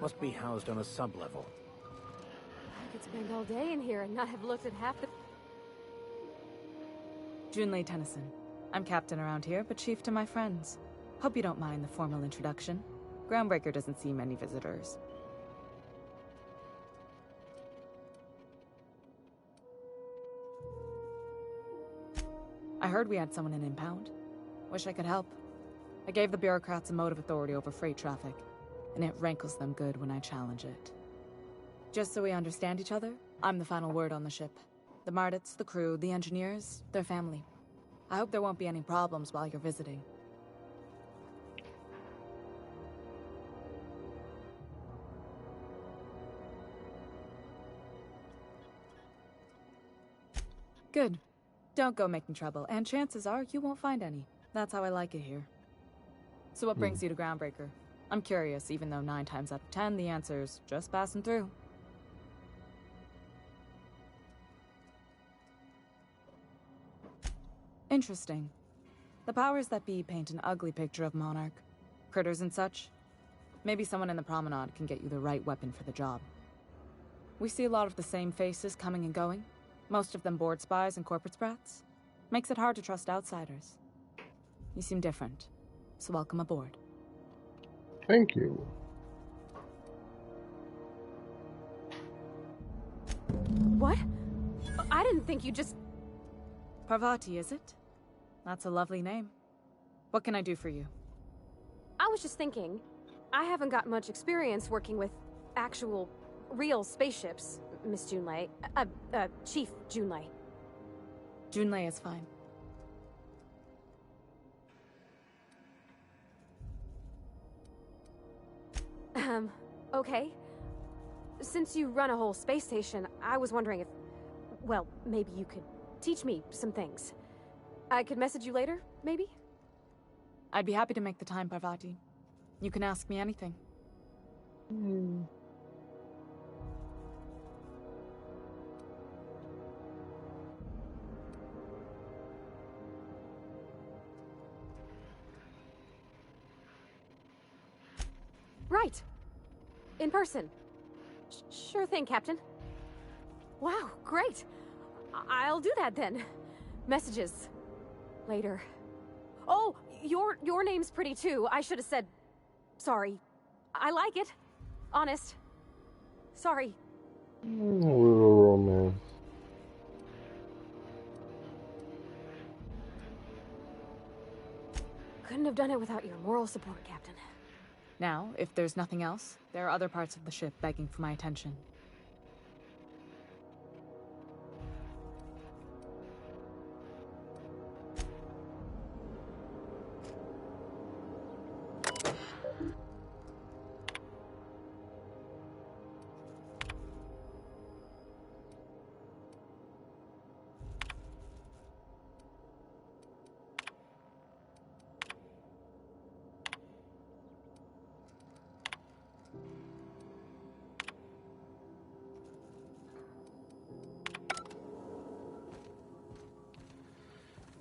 Must be housed on a sub-level. I could spend all day in here and not have looked at half the... Junlei Tennyson. I'm captain around here, but chief to my friends. Hope you don't mind the formal introduction. Groundbreaker doesn't see many visitors. heard we had someone in impound. Wish I could help. I gave the bureaucrats a motive authority over freight traffic, and it rankles them good when I challenge it. Just so we understand each other, I'm the final word on the ship. The Mardits, the crew, the engineers, their family. I hope there won't be any problems while you're visiting. Good. Don't go making trouble, and chances are you won't find any. That's how I like it here. So what brings you to Groundbreaker? I'm curious, even though 9 times out of 10 the answer's just passing through. Interesting. The powers that be paint an ugly picture of Monarch. Critters and such. Maybe someone in the promenade can get you the right weapon for the job. We see a lot of the same faces coming and going. Most of them board spies and corporate sprats. Makes it hard to trust outsiders. You seem different, so welcome aboard. Thank you. What? I didn't think you just... Parvati, is it? That's a lovely name. What can I do for you? I was just thinking, I haven't got much experience working with actual, real spaceships, Miss Junlei. Chief Junlei. Junlei is fine. Okay. Since you run a whole space station, I was wondering if... Well, maybe you could teach me some things. I could message you later, maybe? I'd be happy to make the time, Parvati. You can ask me anything. Right. In person. Sure thing, Captain. Wow, great. I'll do that then. Messages. Later. Oh, your name's pretty too. I should have said... Sorry. I like it. Honest. Sorry. A little romance. Couldn't have done it without your moral support, Captain. Now, if there's nothing else, there are other parts of the ship begging for my attention.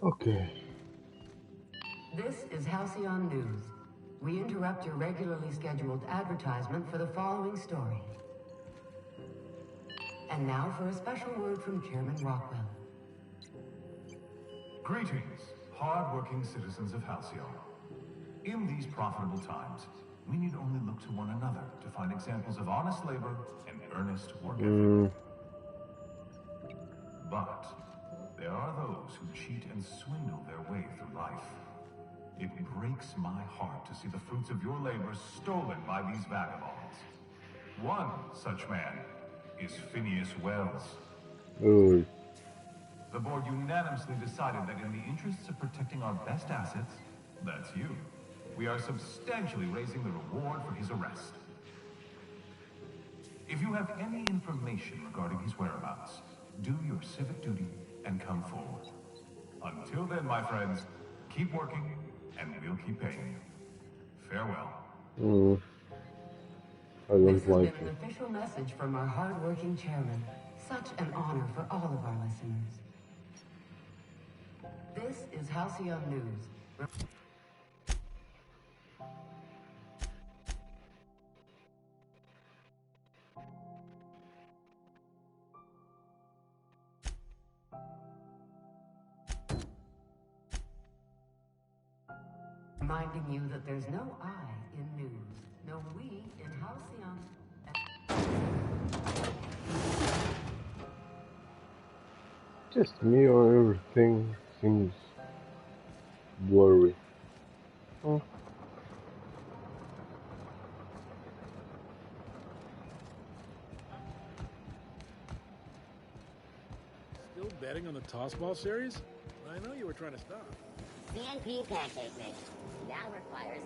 Okay. This is Halcyon News. We interrupt your regularly scheduled advertisement for the following story. And now for a special word from Chairman Rockwell. Greetings, hard-working citizens of Halcyon. In these profitable times, we need only look to one another to find examples of honest labor and earnest work ethic. But there are those who cheat and swindle their way through life. It breaks my heart to see the fruits of your labor stolen by these vagabonds. One such man is Phineas Wells. Ooh. The board unanimously decided that in the interests of protecting our best assets, that's you, we are substantially raising the reward for his arrest. If you have any information regarding his whereabouts, do your civic duty and come forward. Until then, my friends, keep working, and we'll keep paying you. Farewell. I don't This has like been it. an official message from our hard-working chairman. Such an honor for all of our listeners. This is Halcyon News. Reminding you that there's no I in news, no we in Halcyon. Just me or everything seems blurry. Oh. Still betting on the tossball series? I know you were trying to stop. CNP pancake mix now requires...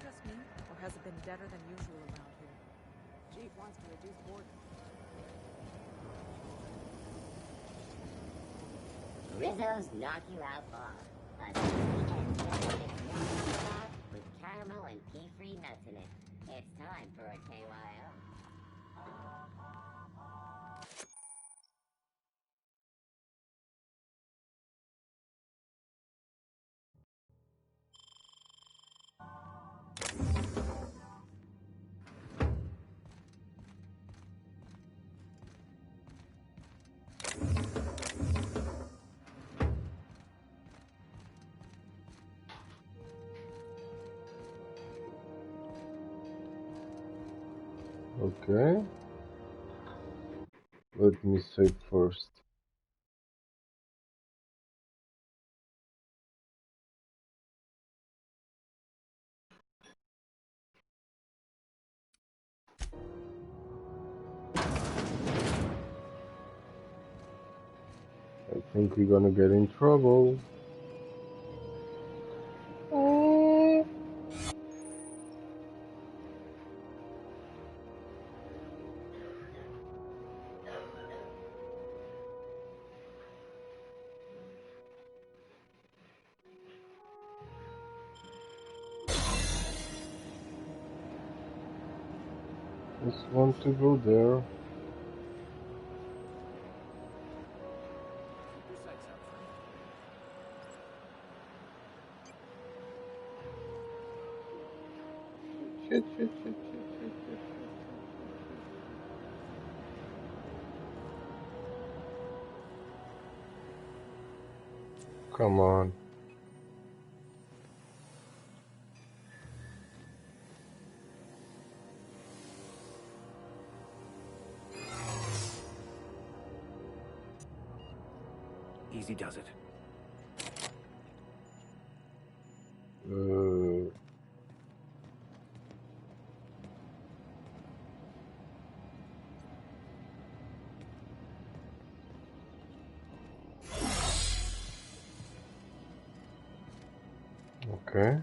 Just me, or has it been deader than usual around here? Chief wants to reduce boredom. Rizzo's knock you out bar. A tasty and bar with caramel and pea-free nuts in it. It's time for a KYO. Okay. Let me save first. I think we're gonna get in trouble. Just want to go there. Shit. Come on. Easy does it. Okay.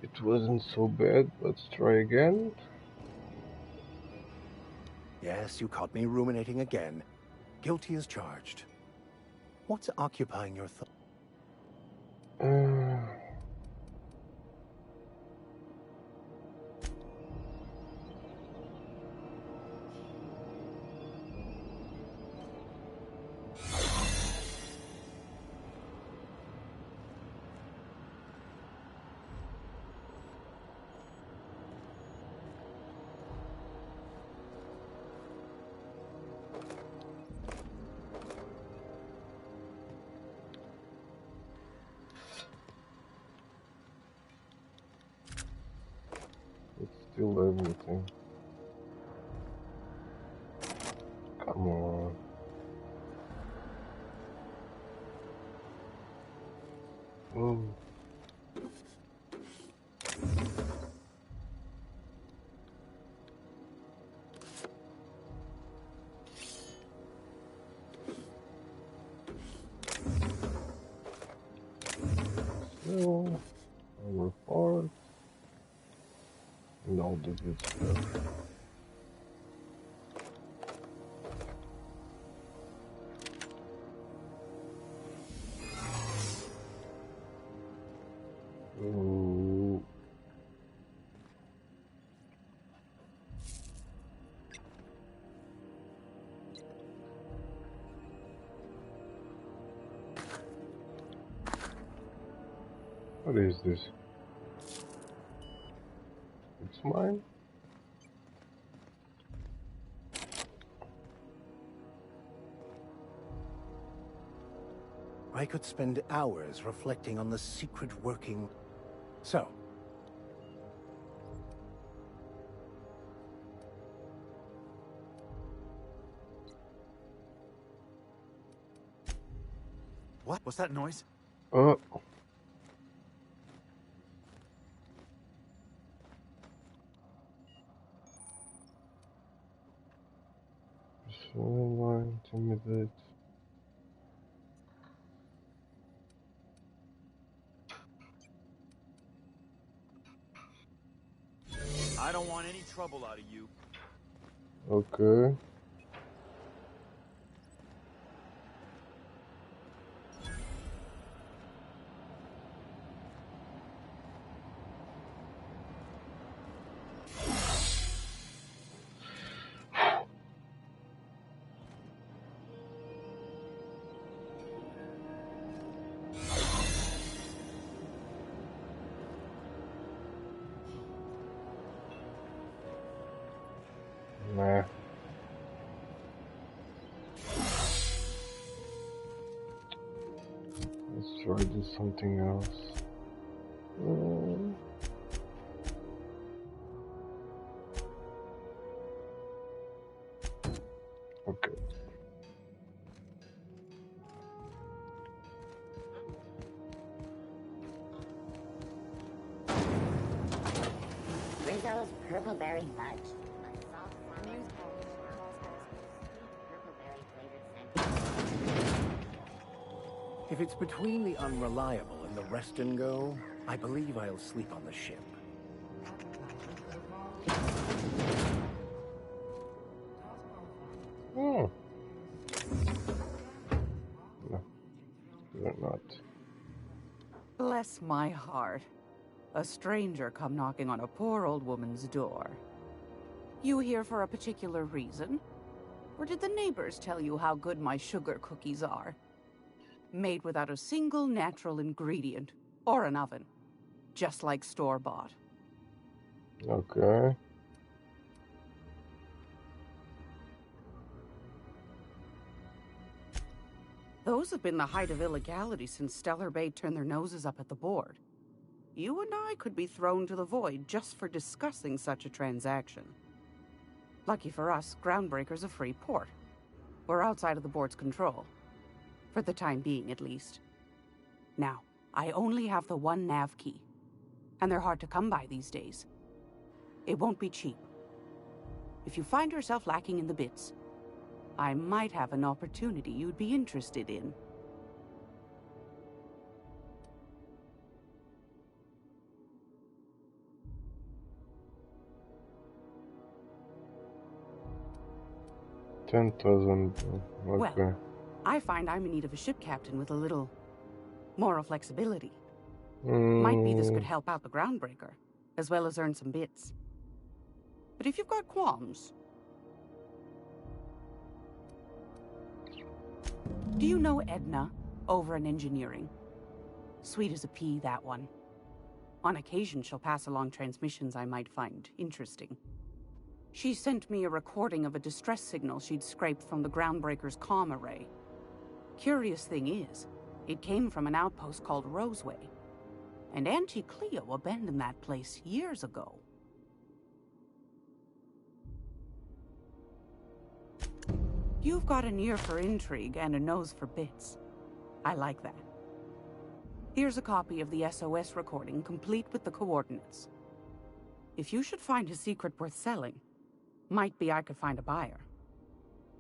It wasn't so bad. Let's try again. Yes, you caught me ruminating again. Guilty as charged. What's occupying your thoughts? It's still everything. Come on. Oh. Still, our parts, and all the good stuff. Ooh. What is this? It's mine? I could spend hours reflecting on the secret working. So, What? What's that noise? Oh. Intimidate. I don't want any trouble out of you. Okay. Nah. Let's try to do something else. Okay. Rizzo's Purpleberry Fudge. A soft salad purpleberry flavored scent. if it's between the Unreliable and the Rest and Go, I believe I'll sleep on the ship. Oh. No, they're not. Bless my heart. A stranger come knocking on a poor old woman's door. You here for a particular reason? Or did the neighbors tell you how good my sugar cookies are? Made without a single natural ingredient, or an oven. Just like store-bought. Okay. Those have been the height of illegality since Stellar Bay turned their noses up at the board. You and I could be thrown to the void just for discussing such a transaction. Lucky for us, Groundbreaker's a free port. We're outside of the board's control. For the time being, at least. Now, I only have the one nav key. And they're hard to come by these days. It won't be cheap. If you find yourself lacking in the bits, I might have an opportunity you'd be interested in. $10,000. Okay. Well, I find I'm in need of a ship captain with a little moral flexibility. Might be this could help out the Groundbreaker, as well as earn some bits. But if you've got qualms... Do you know Edna, over in engineering? Sweet as a pea, that one. On occasion, she'll pass along transmissions I might find interesting. She sent me a recording of a distress signal she'd scraped from the Groundbreaker's comm array. Curious thing is, it came from an outpost called Roseway. And Auntie Cleo abandoned that place years ago. You've got an ear for intrigue and a nose for bits. I like that. Here's a copy of the SOS recording, complete with the coordinates. If you should find a secret worth selling, might be I could find a buyer.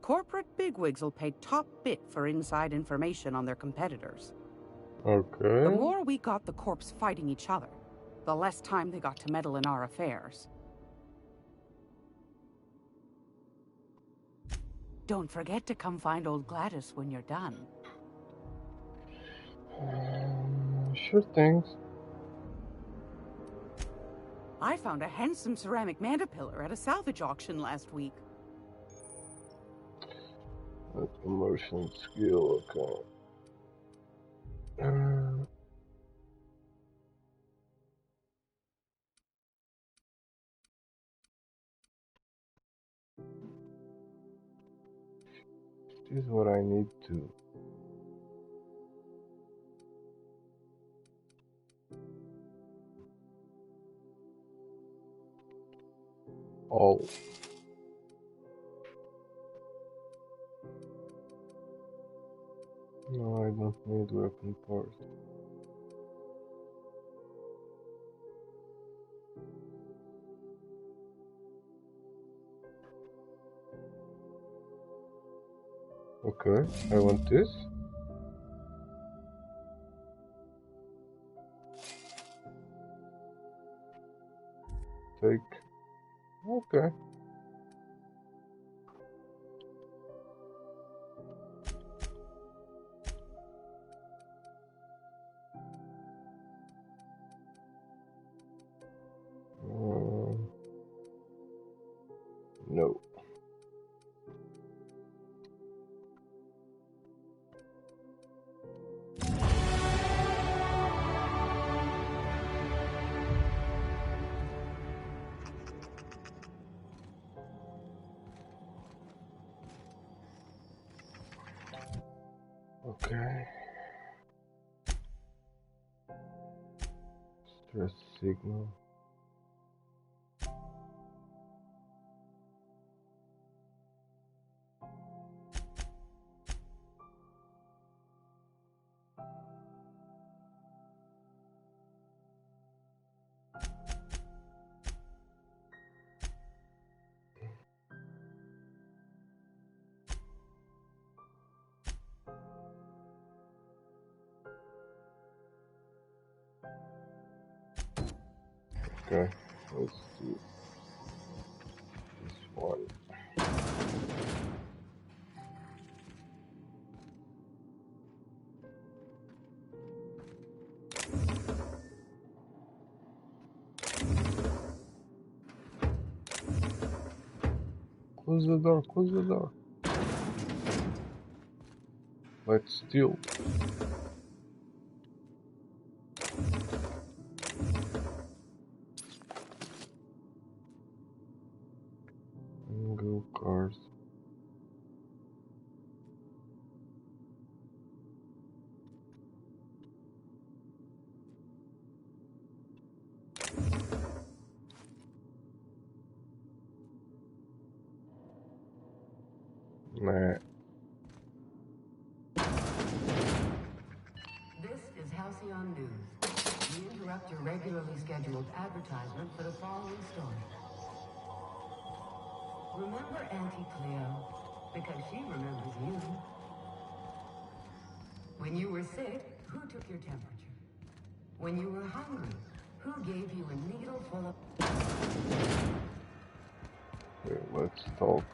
Corporate bigwigs will pay top bit for inside information on their competitors. Okay. The more we got the corps fighting each other, the less time they got to meddle in our affairs. Don't forget to come find old Gladys when you're done. Sure things. I found a handsome ceramic mandapillar at a salvage auction last week. That's emotion skill, okay. This is what I need to. All. No, I don't need weapon parts. Okay, I want this. Take. Okay. No. Okay. Stress signal. Okay, let's do this one. Close the door, close the door. Let's steal. Go cars. Nah. This is Halcyon News. We interrupt your regularly scheduled advertisement for the following story. Remember Auntie Cleo? Because she remembers you. When you were sick, who took your temperature? When you were hungry, who gave you a needle full of... Okay, let's talk.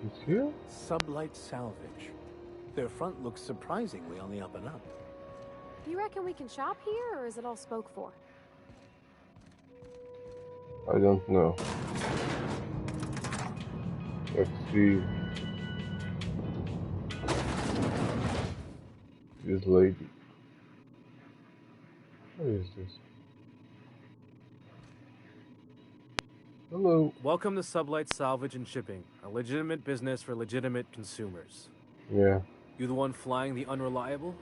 He's here? Sublight Salvage. Their front looks surprisingly on the up and up. You reckon we can shop here, or is it all spoke for? I don't know. Let's see. This lady. What is this? Hello. Welcome to Sublight Salvage and Shipping, a legitimate business for legitimate consumers. Yeah. You the one flying the Unreliable?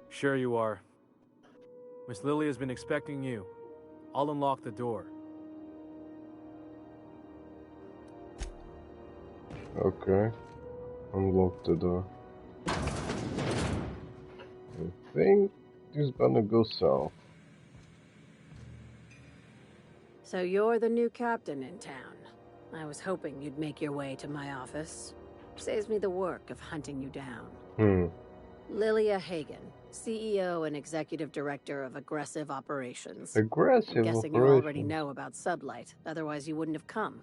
Sure you are. Miss Lily has been expecting you. I'll unlock the door. Okay. Unlock the door. I think this is gonna go south. So you're the new captain in town. I was hoping you'd make your way to my office. Saves me the work of hunting you down. Lilia Hagen, CEO and Executive Director of Aggressive Operations. Aggressive I'm guessing you Operations. already know about Sublight, otherwise you wouldn't have come.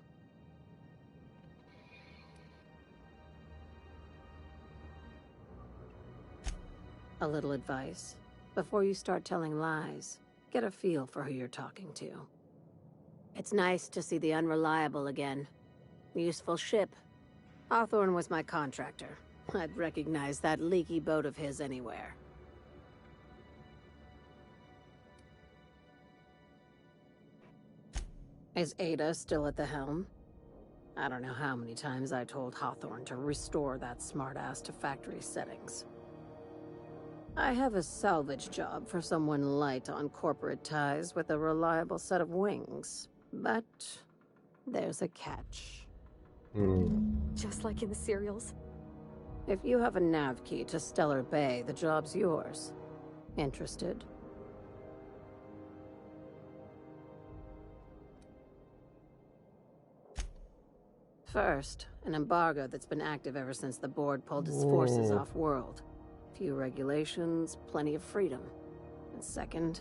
A little advice. Before you start telling lies, get a feel for who you're talking to. It's nice to see the Unreliable again. Useful ship. Hawthorne was my contractor. I'd recognize that leaky boat of his anywhere. Is Ada still at the helm? I don't know how many times I told Hawthorne to restore that smartass to factory settings. I have a salvage job for someone light on corporate ties with a reliable set of wings, but there's a catch. Just like in the serials? If you have a nav key to Stellar Bay, the job's yours. Interested? First, an embargo that's been active ever since the board pulled its forces off-world. Few regulations, plenty of freedom. And second,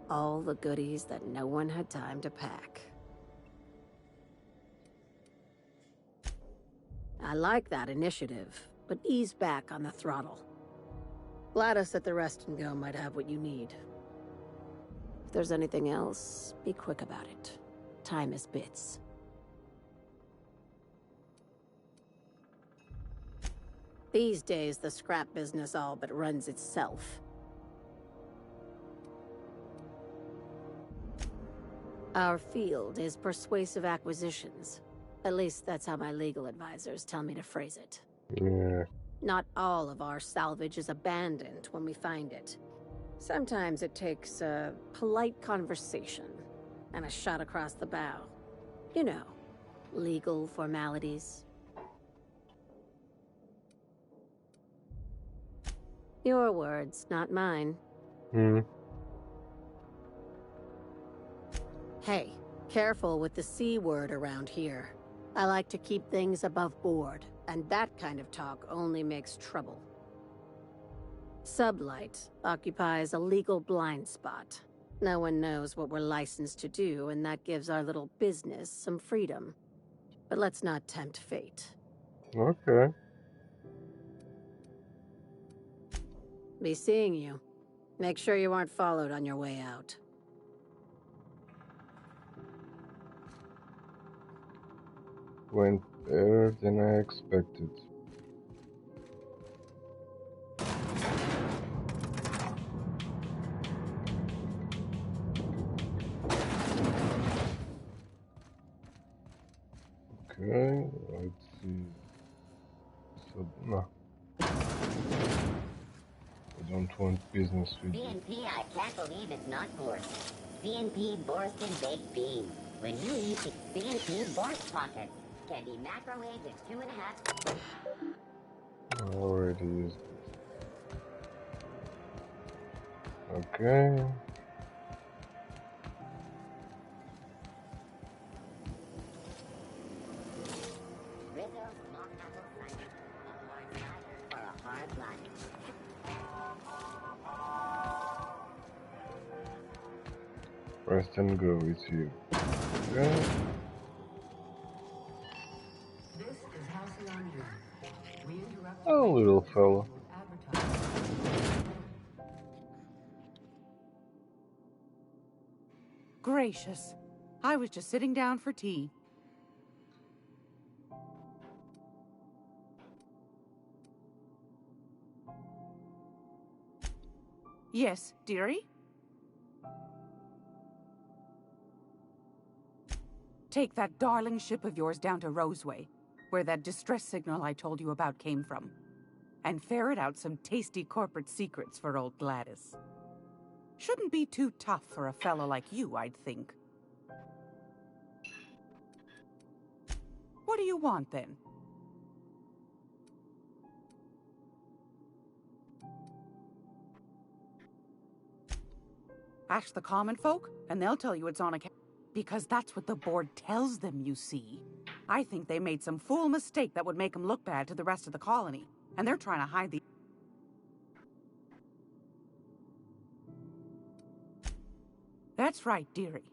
all the goodies that no one had time to pack. I like that initiative, but ease back on the throttle. Gladys at the Rest and Go might have what you need. If there's anything else, be quick about it. Time is bits. These days, the scrap business all but runs itself. Our field is persuasive acquisitions. At least that's how my legal advisors tell me to phrase it. Yeah. Not all of our salvage is abandoned when we find it. Sometimes it takes a polite conversation and a shot across the bow. You know, legal formalities. Your words, not mine. Hey, careful with the C word around here. I like to keep things above board, and that kind of talk only makes trouble. Sublight occupies a legal blind spot. No one knows what we're licensed to do, and that gives our little business some freedom. But let's not tempt fate. Okay. Be seeing you. Make sure you aren't followed on your way out. Went better than I expected. Okay, let's see. So, no. I don't want business with you. BNP, I can't believe it's not Borscht. BNP Borscht Baked Beans. When you eat the BNP Borscht Pockets, can be microwaved in 2.5. I already used it. Okay. Rizzo's Mock Apple Cider. A hard cider for a hard life. Rest and go with you. Okay. Oh, little fella. Gracious. I was just sitting down for tea. Yes, dearie? Take that darling ship of yours down to Roseway, where that distress signal I told you about came from, and ferret out some tasty corporate secrets for old Gladys. Shouldn't be too tough for a fellow like you, I'd think. What do you want, then? Ask the common folk, and they'll tell you it's on account. Because that's what the board tells them, you see. I think they made some fool mistake that would make them look bad to the rest of the colony, and they're trying to hide the... That's right, dearie.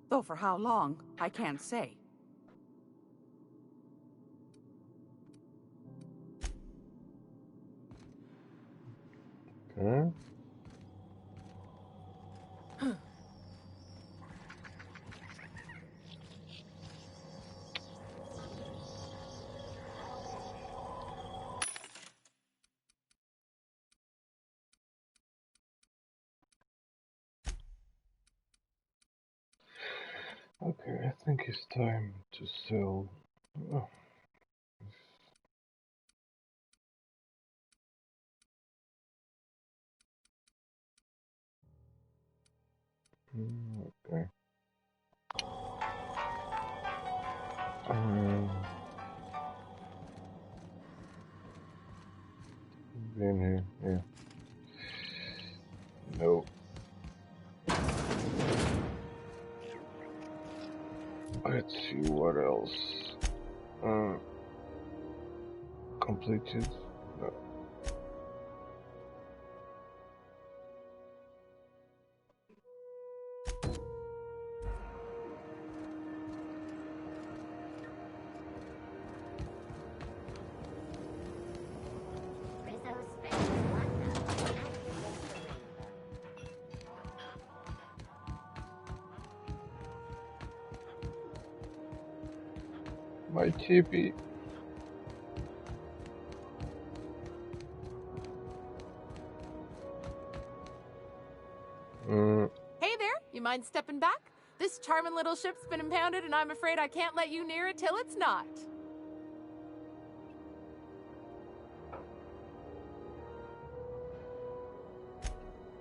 Though for how long, I can't say. Okay. Okay, I think it's time to sell. Oh. Okay. Been here, yeah. No. Let's see what else. Completed. No. My chippy. Hey there, you mind stepping back? This charming little ship's been impounded and I'm afraid I can't let you near it till it's not.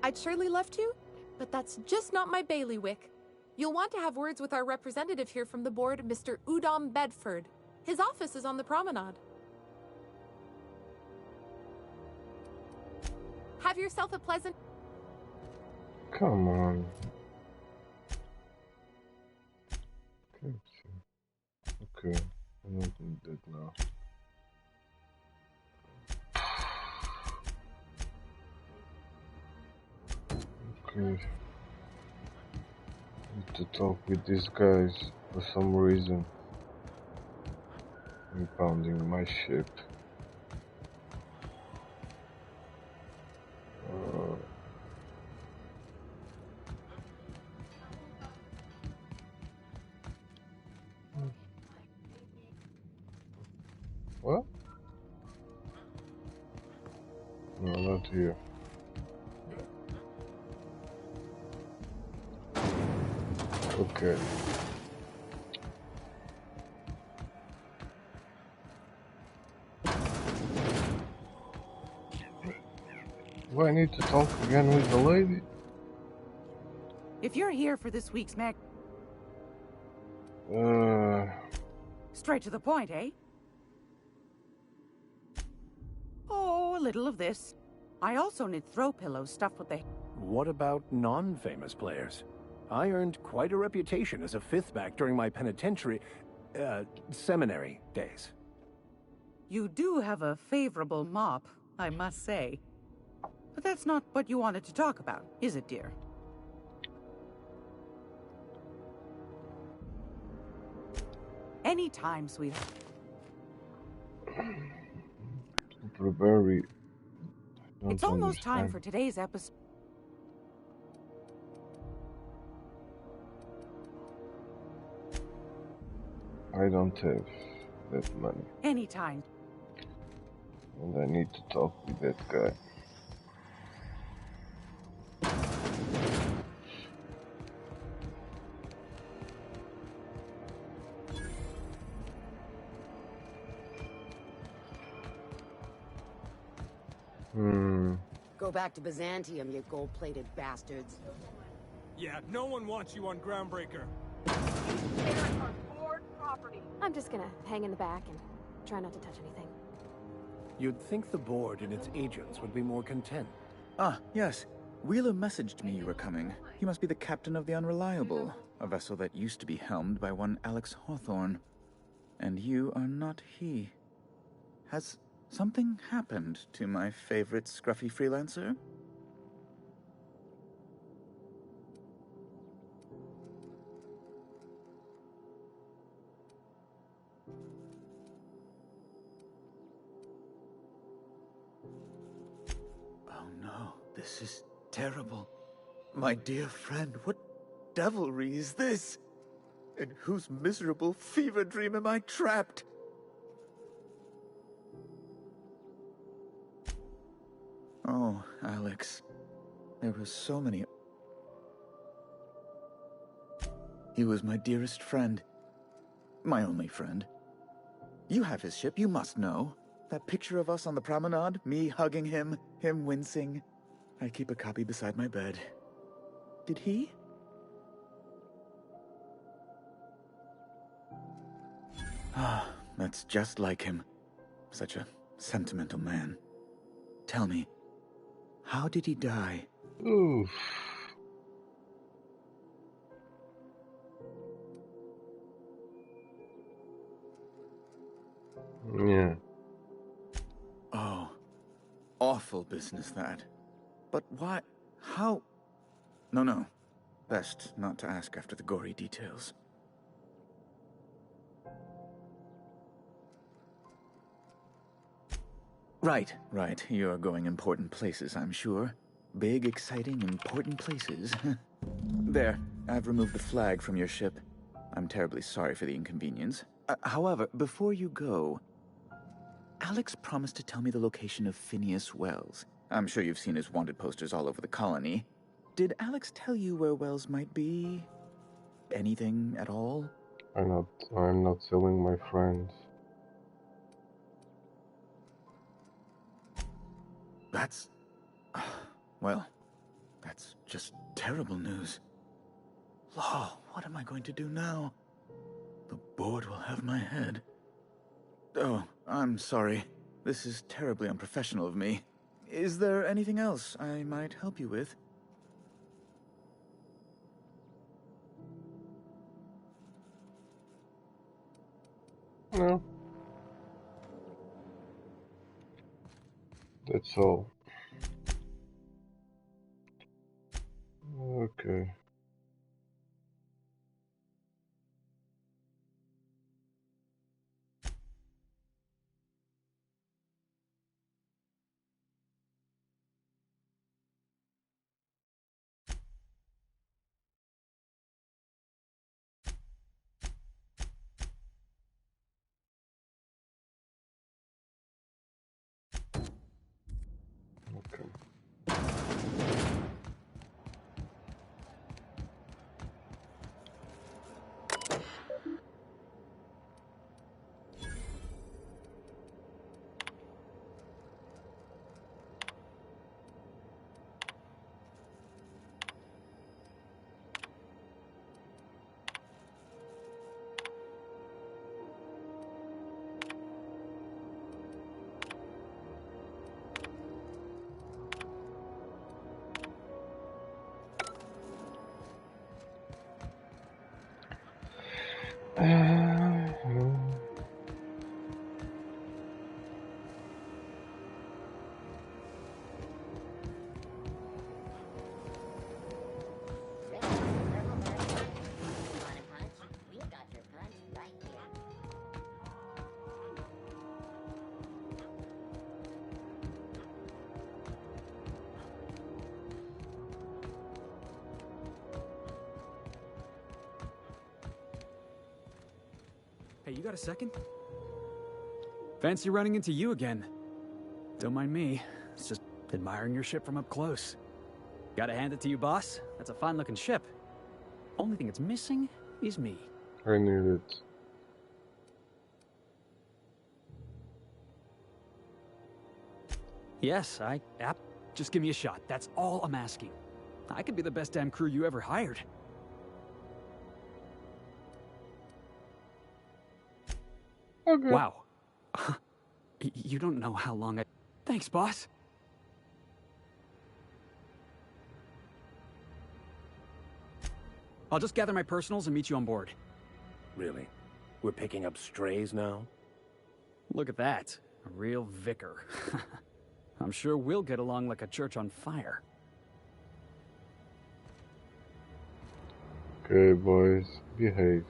I'd surely love to, but that's just not my bailiwick. You'll want to have words with our representative here from the board, Mr. Udom Bedford. His office is on the promenade. Have yourself a pleasant... Come on. Okay, I don't need that now. Okay. Need to talk with these guys for some reason. Impounding my ship. What? No, not here. Okay. Do I need to talk again with the lady? If you're here for this week's mag... Straight to the point, eh? Oh, a little of this. I also need throw pillows stuffed with the... What about non-famous players? I earned quite a reputation as a fifth back during my penitentiary... seminary days. You do have a favorable mop, I must say. But that's not what you wanted to talk about, is it, dear? Anytime, sweetheart. Very. It's almost time for today's episode. I don't have that money. Anytime. And I need to talk with that guy. Go back to Byzantium, you gold-plated bastards. Yeah, no one wants you on Groundbreaker. I'm just gonna hang in the back and try not to touch anything. You'd think the board and its agents would be more content. Ah, yes. Wheeler messaged me you were coming. He must be the captain of the Unreliable, a vessel that used to be helmed by one Alex Hawthorne. And you are not he. Has something happened to my favorite scruffy freelancer? Oh no, this is terrible. My dear friend, what devilry is this? In whose miserable fever dream am I trapped? Oh, Alex. There were so many... He was my dearest friend. My only friend. You have his ship, you must know. That picture of us on the promenade, me hugging him, him wincing. I keep a copy beside my bed. Did he? Ah, that's just like him. Such a sentimental man. Tell me, how did he die? Oof. Yeah. Oh, awful business that. But why? How? No. Best not to ask after the gory details. Right. You're going important places, I'm sure. Big, exciting, important places. There, I've removed the flag from your ship. I'm terribly sorry for the inconvenience. However, before you go, Alex promised to tell me the location of Phineas Wells. I'm sure you've seen his wanted posters all over the colony. Did Alex tell you where Wells might be? Anything at all? I'm not telling my friends. That's... well, that's just terrible news. Law, what am I going to do now? The board will have my head. Oh, I'm sorry. This is terribly unprofessional of me. Is there anything else I might help you with? No. That's all. Okay. Hey, you got a second? Fancy running into you again. Don't mind me. It's just admiring your ship from up close. Gotta hand it to you, boss. That's a fine-looking ship. Only thing it's missing is me. I knew it. Yes, just give me a shot. That's all I'm asking. I could be the best damn crew you ever hired. Okay. Wow. You don't know how long I... Thanks, boss. I'll just gather my personals and meet you on board. Really? We're picking up strays now? Look at that. A real vicar. I'm sure we'll get along like a church on fire. Okay, boys. Behave.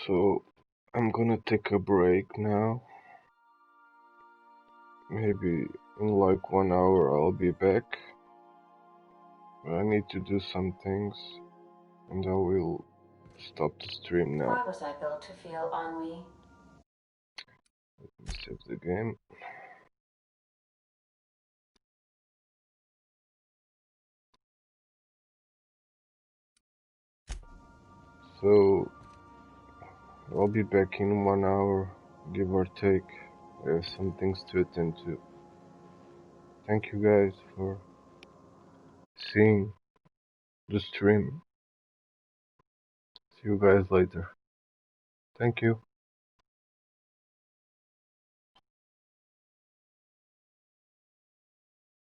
So, I'm gonna take a break now. Maybe in like 1 hour I'll be back. I need to do some things, and I will stop the stream now. Why was I built to feel ennui? Let me save the game. So I'll be back in 1 hour, give or take. I have some things to attend to. Thank you guys for seeing the stream. See you guys later. Thank you.